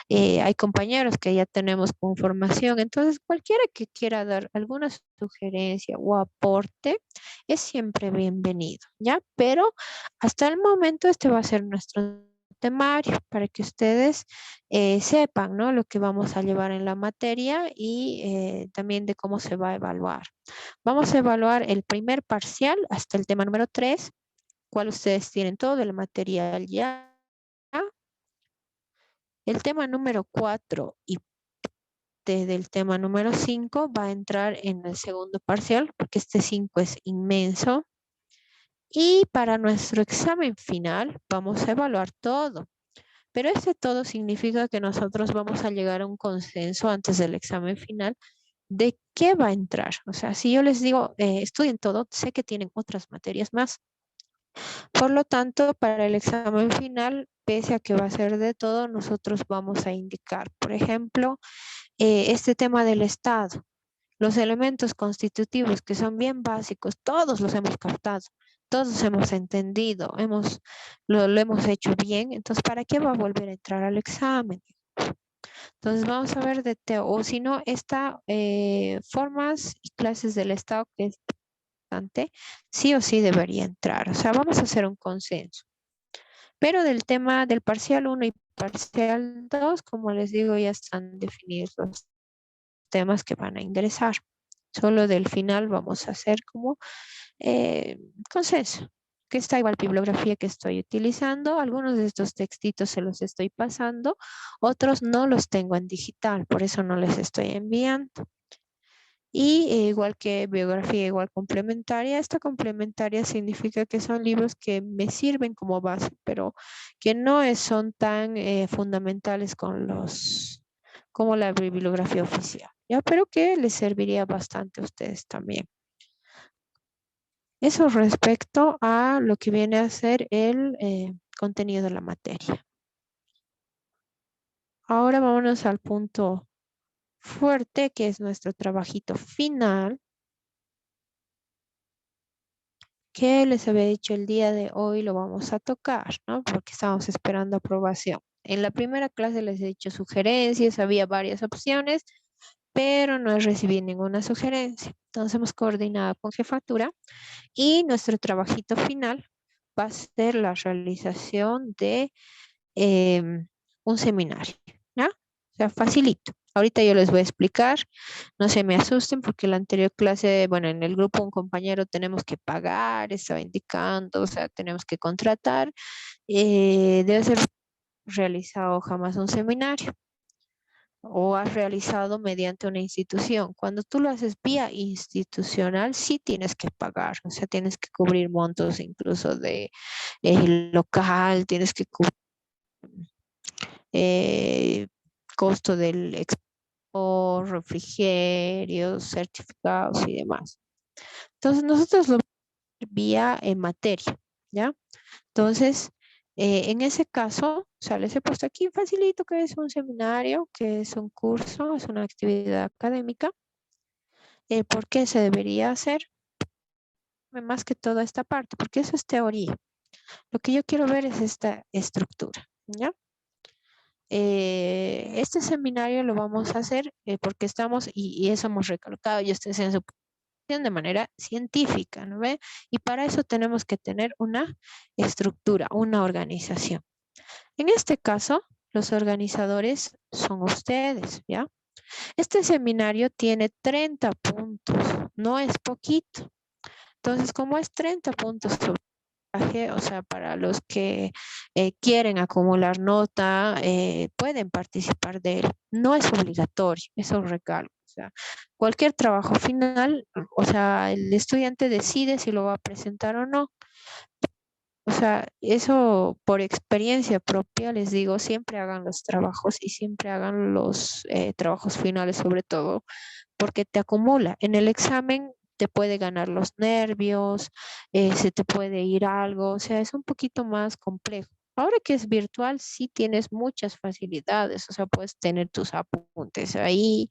Speaker 1: hay compañeros que ya tenemos con formación, entonces cualquiera que quiera dar alguna sugerencia o aporte es siempre bienvenido, ¿ya? Pero hasta el momento este va a ser nuestro temario para que ustedes sepan, ¿no? Lo que vamos a llevar en la materia y también de cómo se va a evaluar. Vamos a evaluar el primer parcial hasta el tema número 3, cual ustedes tienen todo el material ya. El tema número 4 y del tema número 5 va a entrar en el segundo parcial, porque este 5 es inmenso. Y para nuestro examen final vamos a evaluar todo. Pero ese todo significa que nosotros vamos a llegar a un consenso antes del examen final de qué va a entrar. O sea, si yo les digo, estudien todo, sé que tienen otras materias más. Por lo tanto, para el examen final, pese a que va a ser de todo, nosotros vamos a indicar, por ejemplo, este tema del Estado. Los elementos constitutivos que son bien básicos, todos los hemos captado, todos hemos entendido, lo hemos hecho bien. Entonces, ¿para qué va a volver a entrar al examen? Entonces vamos a ver o si no, formas y clases del Estado que es importante, sí o sí debería entrar. O sea, vamos a hacer un consenso. Pero del tema del parcial 1 y parcial 2, como les digo, ya están definidos los temas que van a ingresar. Solo del final vamos a hacer como consenso, que está igual bibliografía que estoy utilizando. Algunos de estos textitos se los estoy pasando, otros no los tengo en digital, por eso no les estoy enviando. Y igual que biografía, igual complementaria, esta complementaria significa que son libros que me sirven como base, pero que no son tan fundamentales como la bibliografía oficial, ¿ya? Pero que les serviría bastante a ustedes también. Eso respecto a lo que viene a ser el contenido de la materia. Ahora vámonos al punto fuerte, que es nuestro trabajito final, que les había dicho el día de hoy lo vamos a tocar, ¿no? Porque estamos esperando aprobación. En la primera clase les he dicho sugerencias, había varias opciones, pero no he recibido ninguna sugerencia. Entonces hemos coordinado con jefatura y nuestro trabajito final va a ser la realización de un seminario, ¿ya? O sea, facilito. Ahorita yo les voy a explicar, no se me asusten porque la anterior clase, bueno, en el grupo un compañero tenemos que pagar, estaba indicando, o sea, tenemos que contratar, debe ser realizado jamás un seminario o has realizado mediante una institución. Cuando tú lo haces vía institucional, sí tienes que pagar, o sea, tienes que cubrir montos incluso de local, tienes que cubrir costo del expo, refrigerios, certificados y demás. Entonces, nosotros lo vía en materia, ¿ya? Entonces, en ese caso, o sea, les he puesto aquí facilito que es un seminario, que es un curso, es una actividad académica. ¿Por qué se debería hacer? Más que toda esta parte, porque eso es teoría. Lo que yo quiero ver es esta estructura, ¿ya? Este seminario lo vamos a hacer porque estamos, y eso hemos recalcado, y esto es en su de manera científica, ¿no ve? Y para eso tenemos que tener una estructura, una organización. En este caso, los organizadores son ustedes, ¿ya? Este seminario tiene 30 puntos, no es poquito. Entonces, como es 30 puntos sobre o sea, para los que quieren acumular nota, pueden participar de él. No es obligatorio, eso recalco. O sea, cualquier trabajo final, o sea, el estudiante decide si lo va a presentar o no. O sea, eso por experiencia propia les digo, siempre hagan los trabajos y siempre hagan los trabajos finales sobre todo, porque te acumula. En el examen te puede ganar los nervios, se te puede ir algo, o sea, es un poquito más complejo. Ahora que es virtual, sí tienes muchas facilidades, o sea, puedes tener tus apuntes ahí,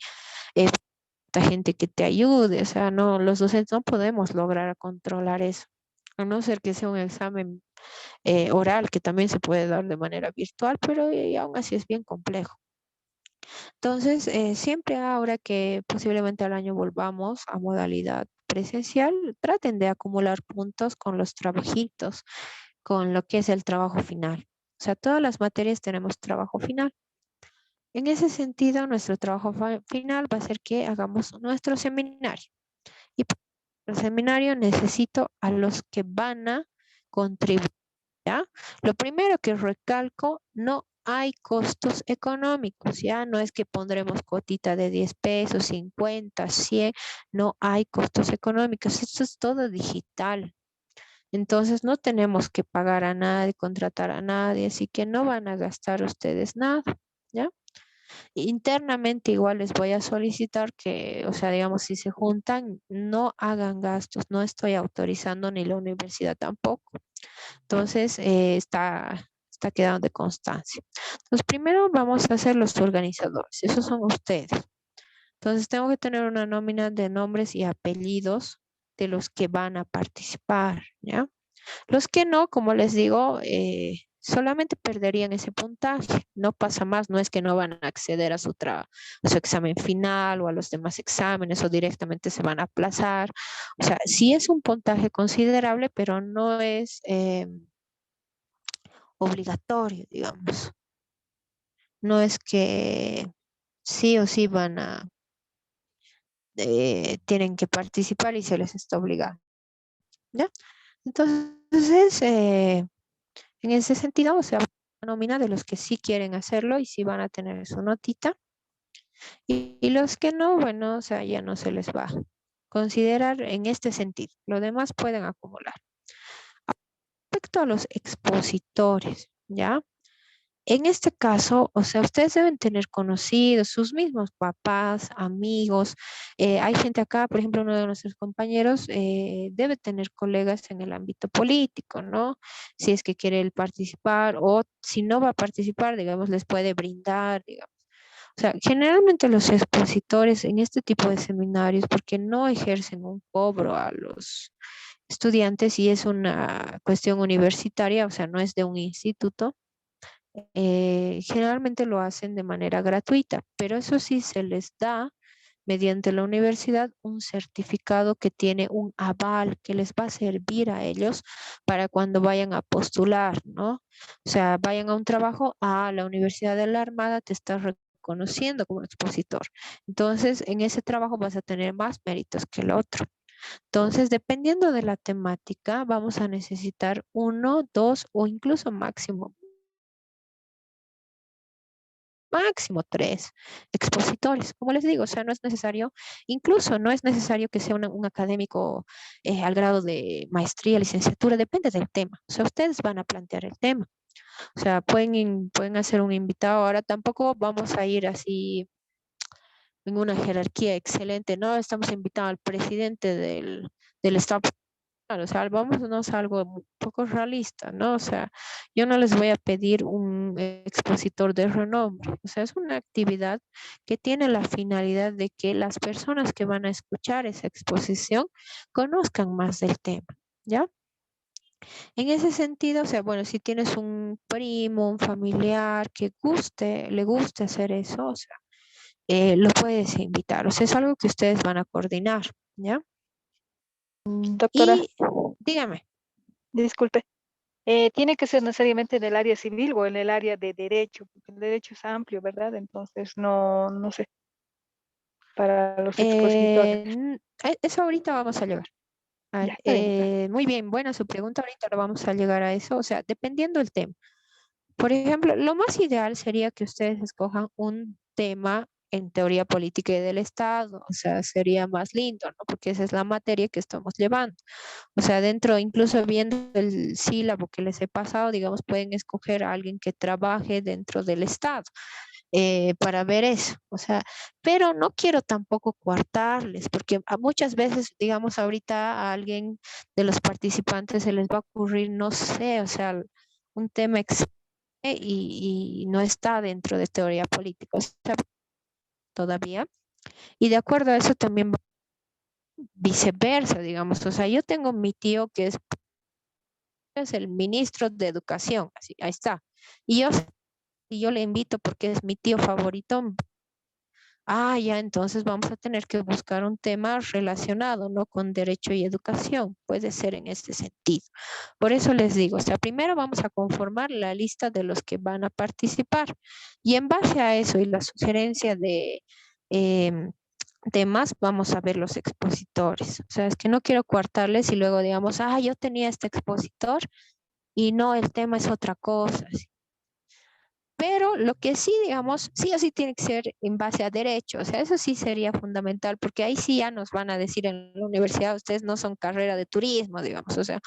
Speaker 1: esta gente que te ayude, o sea, no, los docentes no podemos lograr controlar eso, a no ser que sea un examen oral que también se puede dar de manera virtual, pero aún así es bien complejo. Entonces, siempre ahora que posiblemente al año volvamos a modalidad presencial, traten de acumular puntos con los trabajitos, con lo que es el trabajo final. O sea, todas las materias tenemos trabajo final. En ese sentido, nuestro trabajo final va a ser que hagamos nuestro seminario. Y para el seminario necesito a los que van a contribuir, ¿ya? Lo primero que recalco, no hay costos económicos, ¿ya? No es que pondremos cuotita de 10 pesos, 50, 100, no hay costos económicos, esto es todo digital. Entonces no tenemos que pagar a nadie, contratar a nadie, así que no van a gastar ustedes nada, ¿ya? Internamente igual les voy a solicitar que, o sea, digamos, si se juntan, no hagan gastos, no estoy autorizando ni la universidad tampoco. Entonces, está quedando de constancia. Entonces, primero vamos a hacer los organizadores, esos son ustedes. Entonces, tengo que tener una nómina de nombres y apellidos de los que van a participar, ¿ya? Los que no, como les digo, solamente perderían ese puntaje, no pasa más, no es que no van a acceder a a su examen final o a los demás exámenes o directamente se van a aplazar. O sea, sí es un puntaje considerable, pero no es obligatorio, digamos. No es que sí o sí tienen que participar y se les está obligando, ¿ya? Entonces, en ese sentido, o sea, una nómina de los que sí quieren hacerlo y sí van a tener su notita. Y los que no, bueno, o sea, ya no se les va a considerar en este sentido. Lo demás pueden acumular. Respecto a los expositores, ¿ya? En este caso, o sea, ustedes deben tener conocidos, sus mismos papás, amigos. Hay gente acá, por ejemplo, uno de nuestros compañeros debe tener colegas en el ámbito político, ¿no? Si es que quiere él participar o si no va a participar, digamos, les puede brindar, digamos. O sea, generalmente los expositores en este tipo de seminarios, porque no ejercen un cobro a los estudiantes y es una cuestión universitaria, o sea, no es de un instituto, generalmente lo hacen de manera gratuita, pero eso sí se les da mediante la universidad un certificado que tiene un aval que les va a servir a ellos para cuando vayan a postular, ¿no? O sea, vayan a un trabajo, la Universidad de la Armada te está reconociendo como expositor. Entonces, en ese trabajo vas a tener más méritos que el otro. Entonces, dependiendo de la temática, vamos a necesitar uno, dos o incluso máximo tres expositores. Como les digo, o sea, no es necesario, incluso no es necesario que sea un académico al grado de maestría, licenciatura, depende del tema. O sea, ustedes van a plantear el tema. O sea, pueden hacer un invitado. Ahora tampoco vamos a ir así en una jerarquía excelente, ¿no? Estamos invitando al presidente del Estado. O sea, vámonos a algo un poco realista, ¿no? O sea, yo no les voy a pedir un expositor de renombre. O sea, es una actividad que tiene la finalidad de que las personas que van a escuchar esa exposición conozcan más del tema, ¿ya? En ese sentido, o sea, bueno, si tienes un primo, un familiar que le guste hacer eso, o sea, lo puedes invitar. O sea, es algo que ustedes van a coordinar, ¿ya?
Speaker 4: Doctora,
Speaker 1: Y dígame.
Speaker 4: disculpe, ¿tiene que ser necesariamente en el área civil o en el área de derecho? Porque el derecho es amplio, ¿verdad? Entonces, no sé, para los expositores.
Speaker 1: Eso ahorita vamos a llegar.
Speaker 4: Ya, está bien, gracias.
Speaker 1: Muy bien, buena su pregunta. Ahorita lo vamos a llegar a eso. O sea, dependiendo del tema. Por ejemplo, lo más ideal sería que ustedes escojan un tema en teoría política y del Estado. O sea, sería más lindo, ¿no? Porque esa es la materia que estamos llevando. O sea, dentro, incluso viendo el sílabo que les he pasado, digamos, pueden escoger a alguien que trabaje dentro del Estado para ver eso. O sea, pero no quiero tampoco coartarles, porque a muchas veces, digamos, ahorita a alguien de los participantes se les va a ocurrir, no sé, o sea, un tema y no está dentro de teoría política, o sea, todavía. Y de acuerdo a eso también viceversa, digamos. O sea, yo tengo mi tío que es el ministro de Educación, así, ahí está. Y yo le invito porque es mi tío favorito. Ya, entonces vamos a tener que buscar un tema relacionado, ¿no? Con derecho y educación. Puede ser en este sentido. Por eso les digo, o sea, primero vamos a conformar la lista de los que van a participar y en base a eso y la sugerencia de temas, vamos a ver los expositores. O sea, es que no quiero coartarles y luego digamos, yo tenía este expositor y no, el tema es otra cosa. Pero lo que sí, digamos, sí o sí tiene que ser en base a derecho. O sea, eso sí sería fundamental, porque ahí sí ya nos van a decir en la universidad, ustedes no son carrera de turismo, digamos, o sea,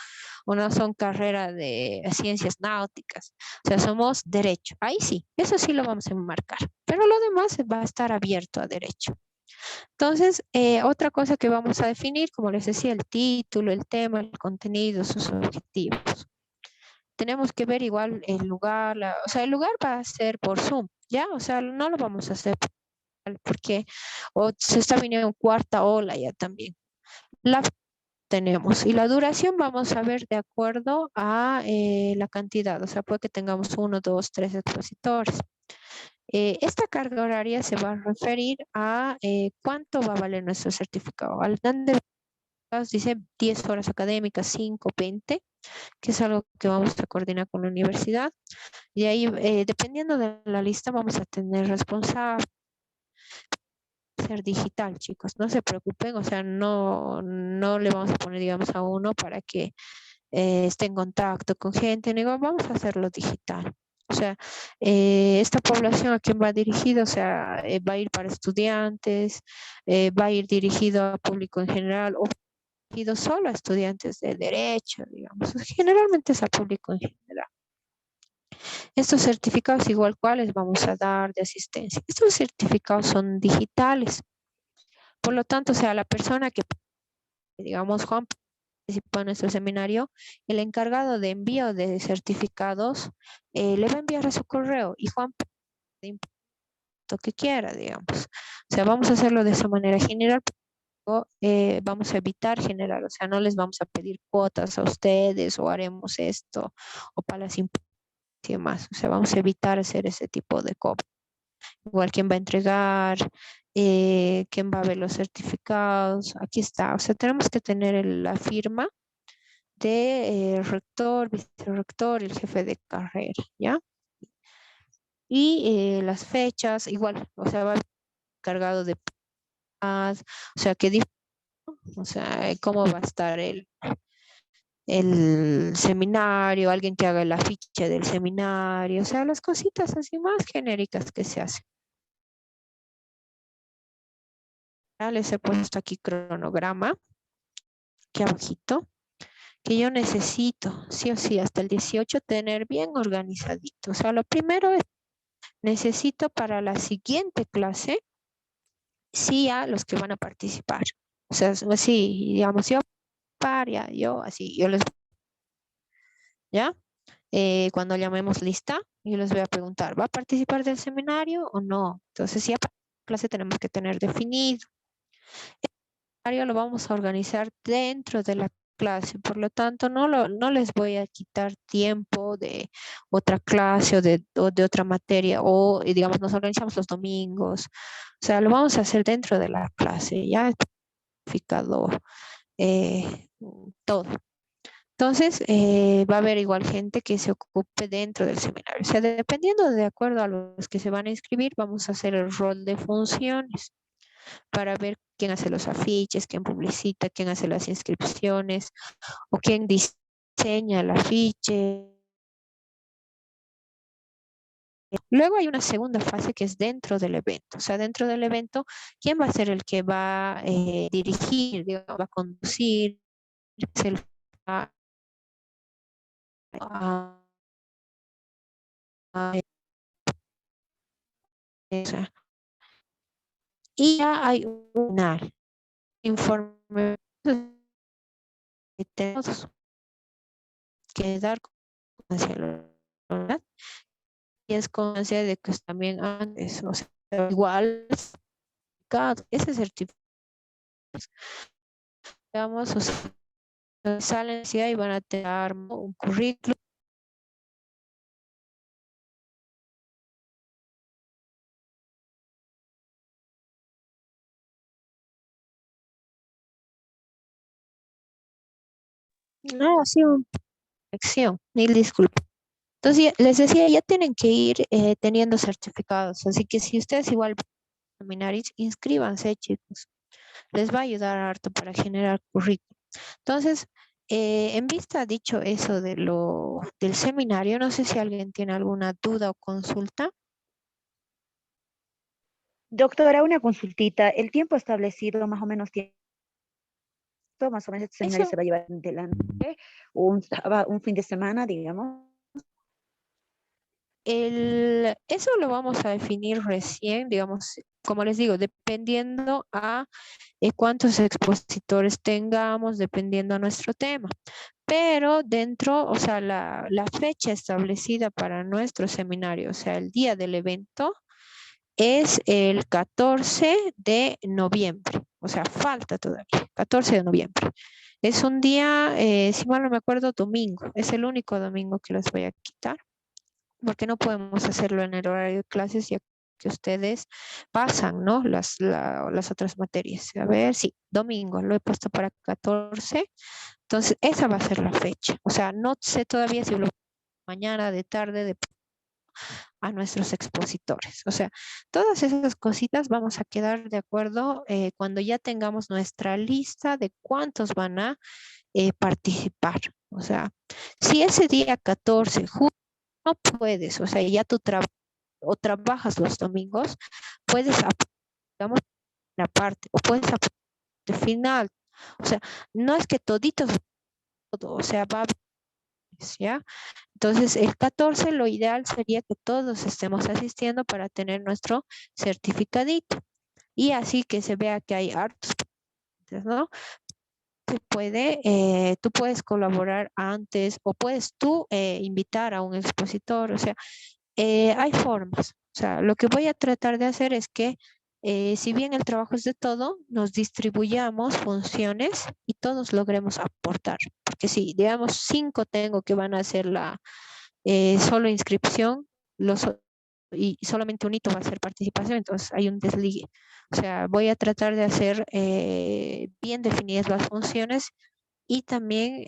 Speaker 1: o no son carrera de ciencias náuticas. O sea, somos derecho. Ahí sí, eso sí lo vamos a enmarcar. Pero lo demás va a estar abierto a derecho. Entonces, otra cosa que vamos a definir, como les decía, el título, el tema, el contenido, sus objetivos. Tenemos que ver igual el lugar, o sea, el lugar va a ser por Zoom, ¿ya? O sea, no lo vamos a hacer porque se está viniendo cuarta ola ya también. La tenemos. Y la duración vamos a ver de acuerdo a la cantidad. O sea, puede que tengamos 1, 2, 3 expositores. Esta carga horaria se va a referir a cuánto va a valer nuestro certificado. Al plan de becas dice 10 horas académicas, 5, 20, que es algo que vamos a coordinar con la universidad. Y ahí, dependiendo de la lista, vamos a tener responsable. Ser digital, chicos, no se preocupen, o sea, no le vamos a poner, digamos, a uno para que esté en contacto con gente, digo, vamos a hacerlo digital. O sea, esta población a quién va dirigido, o sea, va a ir para estudiantes, va a ir dirigido a público en general o dirigido solo a estudiantes de derecho, digamos, generalmente es a público en general. Estos certificados igual cuales vamos a dar de asistencia. Estos certificados son digitales. Por lo tanto, o sea, la persona que, digamos, Juan participó en nuestro seminario, el encargado de envío de certificados le va a enviar a su correo y Juan lo que quiera, digamos. O sea, vamos a hacerlo de esa manera general. Vamos a evitar generar, o sea, no les vamos a pedir cuotas a ustedes o haremos esto o para las impuestos y demás. O sea, vamos a evitar hacer ese tipo de cobro. Igual quién va a entregar, quién va a ver los certificados, aquí está. O sea, tenemos que tener la firma de rector, vicerrector, el jefe de carrera, ¿ya? Y las fechas, igual, o sea, va cargado de paz, o sea, o sea, cómo va a estar el seminario, alguien que haga la ficha del seminario, o sea, las cositas así más genéricas que se hacen. Ya les he puesto aquí cronograma, aquí abajito, que yo necesito, sí o sí, hasta el 18 tener bien organizadito. O sea, lo primero es, necesito para la siguiente clase, sí a los que van a participar. O sea, así, digamos, yo, yo, así, yo les, ¿ya? Cuando llamemos lista, yo les voy a preguntar, ¿va a participar del seminario o no? Entonces, ya para la clase tenemos que tener definido. El seminario lo vamos a organizar dentro de la clase, por lo tanto, no les voy a quitar tiempo de otra clase o de otra materia, o digamos, nos organizamos los domingos, o sea, lo vamos a hacer dentro de la clase, ya explicado todo. Entonces, va a haber igual gente que se ocupe dentro del seminario. O sea, dependiendo de acuerdo a los que se van a inscribir, vamos a hacer el rol de funciones para ver quién hace los afiches, quién publicita, quién hace las inscripciones o quién diseña el afiche. Luego hay una segunda fase que es dentro del evento. O sea, dentro del evento, ¿quién va a ser el que va a dirigir, digamos, va a conducir, y ya hay un informe que tenemos que dar hacia la verdad y es conciencia de que también antes, o sea, igual ese certificado, digamos, o sea, salen y van a tener un currículum. No, sí, una lección, mil disculpas. Entonces, les decía, ya tienen que ir teniendo certificados, así que si ustedes igual seminarios, inscríbanse, chicos. Les va a ayudar harto para generar currículum. Entonces, en vista dicho eso del seminario, no sé si alguien tiene alguna duda o consulta.
Speaker 14: Doctora, una consultita. El tiempo establecido, más o menos, más o menos este seminario se va a llevar adelante un fin de semana, digamos.
Speaker 1: Eso lo vamos a definir recién, digamos, como les digo, dependiendo a cuántos expositores tengamos, dependiendo a nuestro tema. Pero dentro, o sea, la fecha establecida para nuestro seminario, o sea, el día del evento, es el 14 de noviembre. O sea, falta todavía, 14 de noviembre. Es un día, si mal no me acuerdo, domingo. Es el único domingo que les voy a quitar, porque no podemos hacerlo en el horario de clases, ya que ustedes pasan, ¿no? Las otras materias. A ver, sí, domingo, lo he puesto para 14. Entonces, esa va a ser la fecha. O sea, no sé todavía si lo mañana, de tarde, a nuestros expositores. O sea, todas esas cositas vamos a quedar de acuerdo cuando ya tengamos nuestra lista de cuántos van a participar. O sea, si ese día 14 no puedes, o sea, ya tú o trabajas los domingos, puedes digamos, la parte, o puedes de final. O sea, no es que toditos, o sea, va a ¿ya? Entonces, el 14 lo ideal sería que todos estemos asistiendo para tener nuestro certificadito. Y así que se vea que hay hartos, ¿no? Se puede, tú puedes colaborar antes o puedes tú invitar a un expositor. O sea, hay formas. O sea, lo que voy a tratar de hacer es que si bien el trabajo es de todo, nos distribuyamos funciones y todos logremos aportar. Porque si, digamos, 5 tengo que van a hacer la solo inscripción, y solamente un hito va a ser participación, entonces hay un desligue. O sea, voy a tratar de hacer bien definidas las funciones y también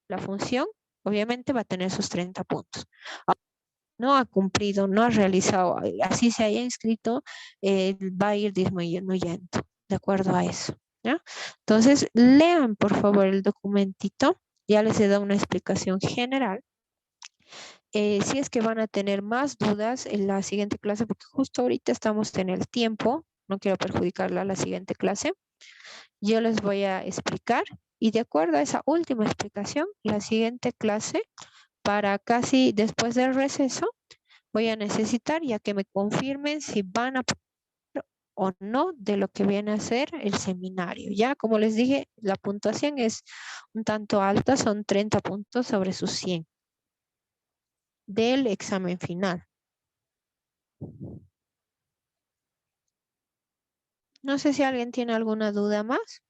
Speaker 1: la función, obviamente, va a tener sus 30 puntos. No ha cumplido, no ha realizado, así se haya inscrito, va a ir disminuyendo de acuerdo a eso. ¿Ya? Entonces, lean por favor el documentito, ya les he dado una explicación general. Si es que van a tener más dudas en la siguiente clase, porque justo ahorita estamos en el tiempo, no quiero perjudicarla a la siguiente clase, yo les voy a explicar y de acuerdo a esa última explicación, la siguiente clase, para casi después del receso, voy a necesitar ya que me confirmen si van a o no de lo que viene a ser el seminario. Ya, como les dije, la puntuación es un tanto alta, son 30 puntos sobre sus 100 del examen final. No sé si alguien tiene alguna duda más.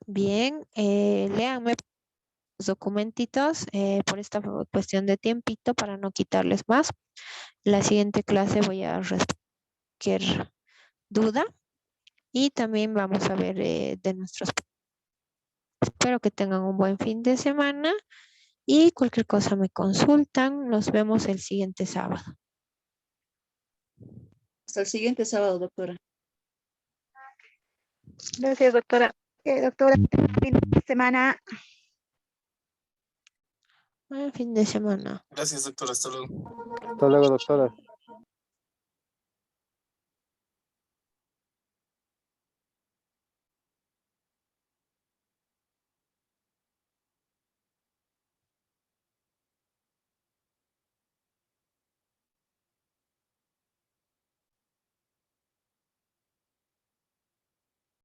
Speaker 1: Bien, léanme los documentitos por esta cuestión de tiempito para no quitarles más. La siguiente clase voy a responder cualquier duda y también vamos a ver de nuestros. Espero que tengan un buen fin de semana y cualquier cosa me consultan. Nos vemos el siguiente sábado.
Speaker 2: Hasta el siguiente sábado, doctora.
Speaker 14: Gracias, doctora. Doctora, fin de semana.
Speaker 1: Buen fin de semana.
Speaker 13: Gracias, doctora. Hasta luego.
Speaker 9: Hasta luego, doctora.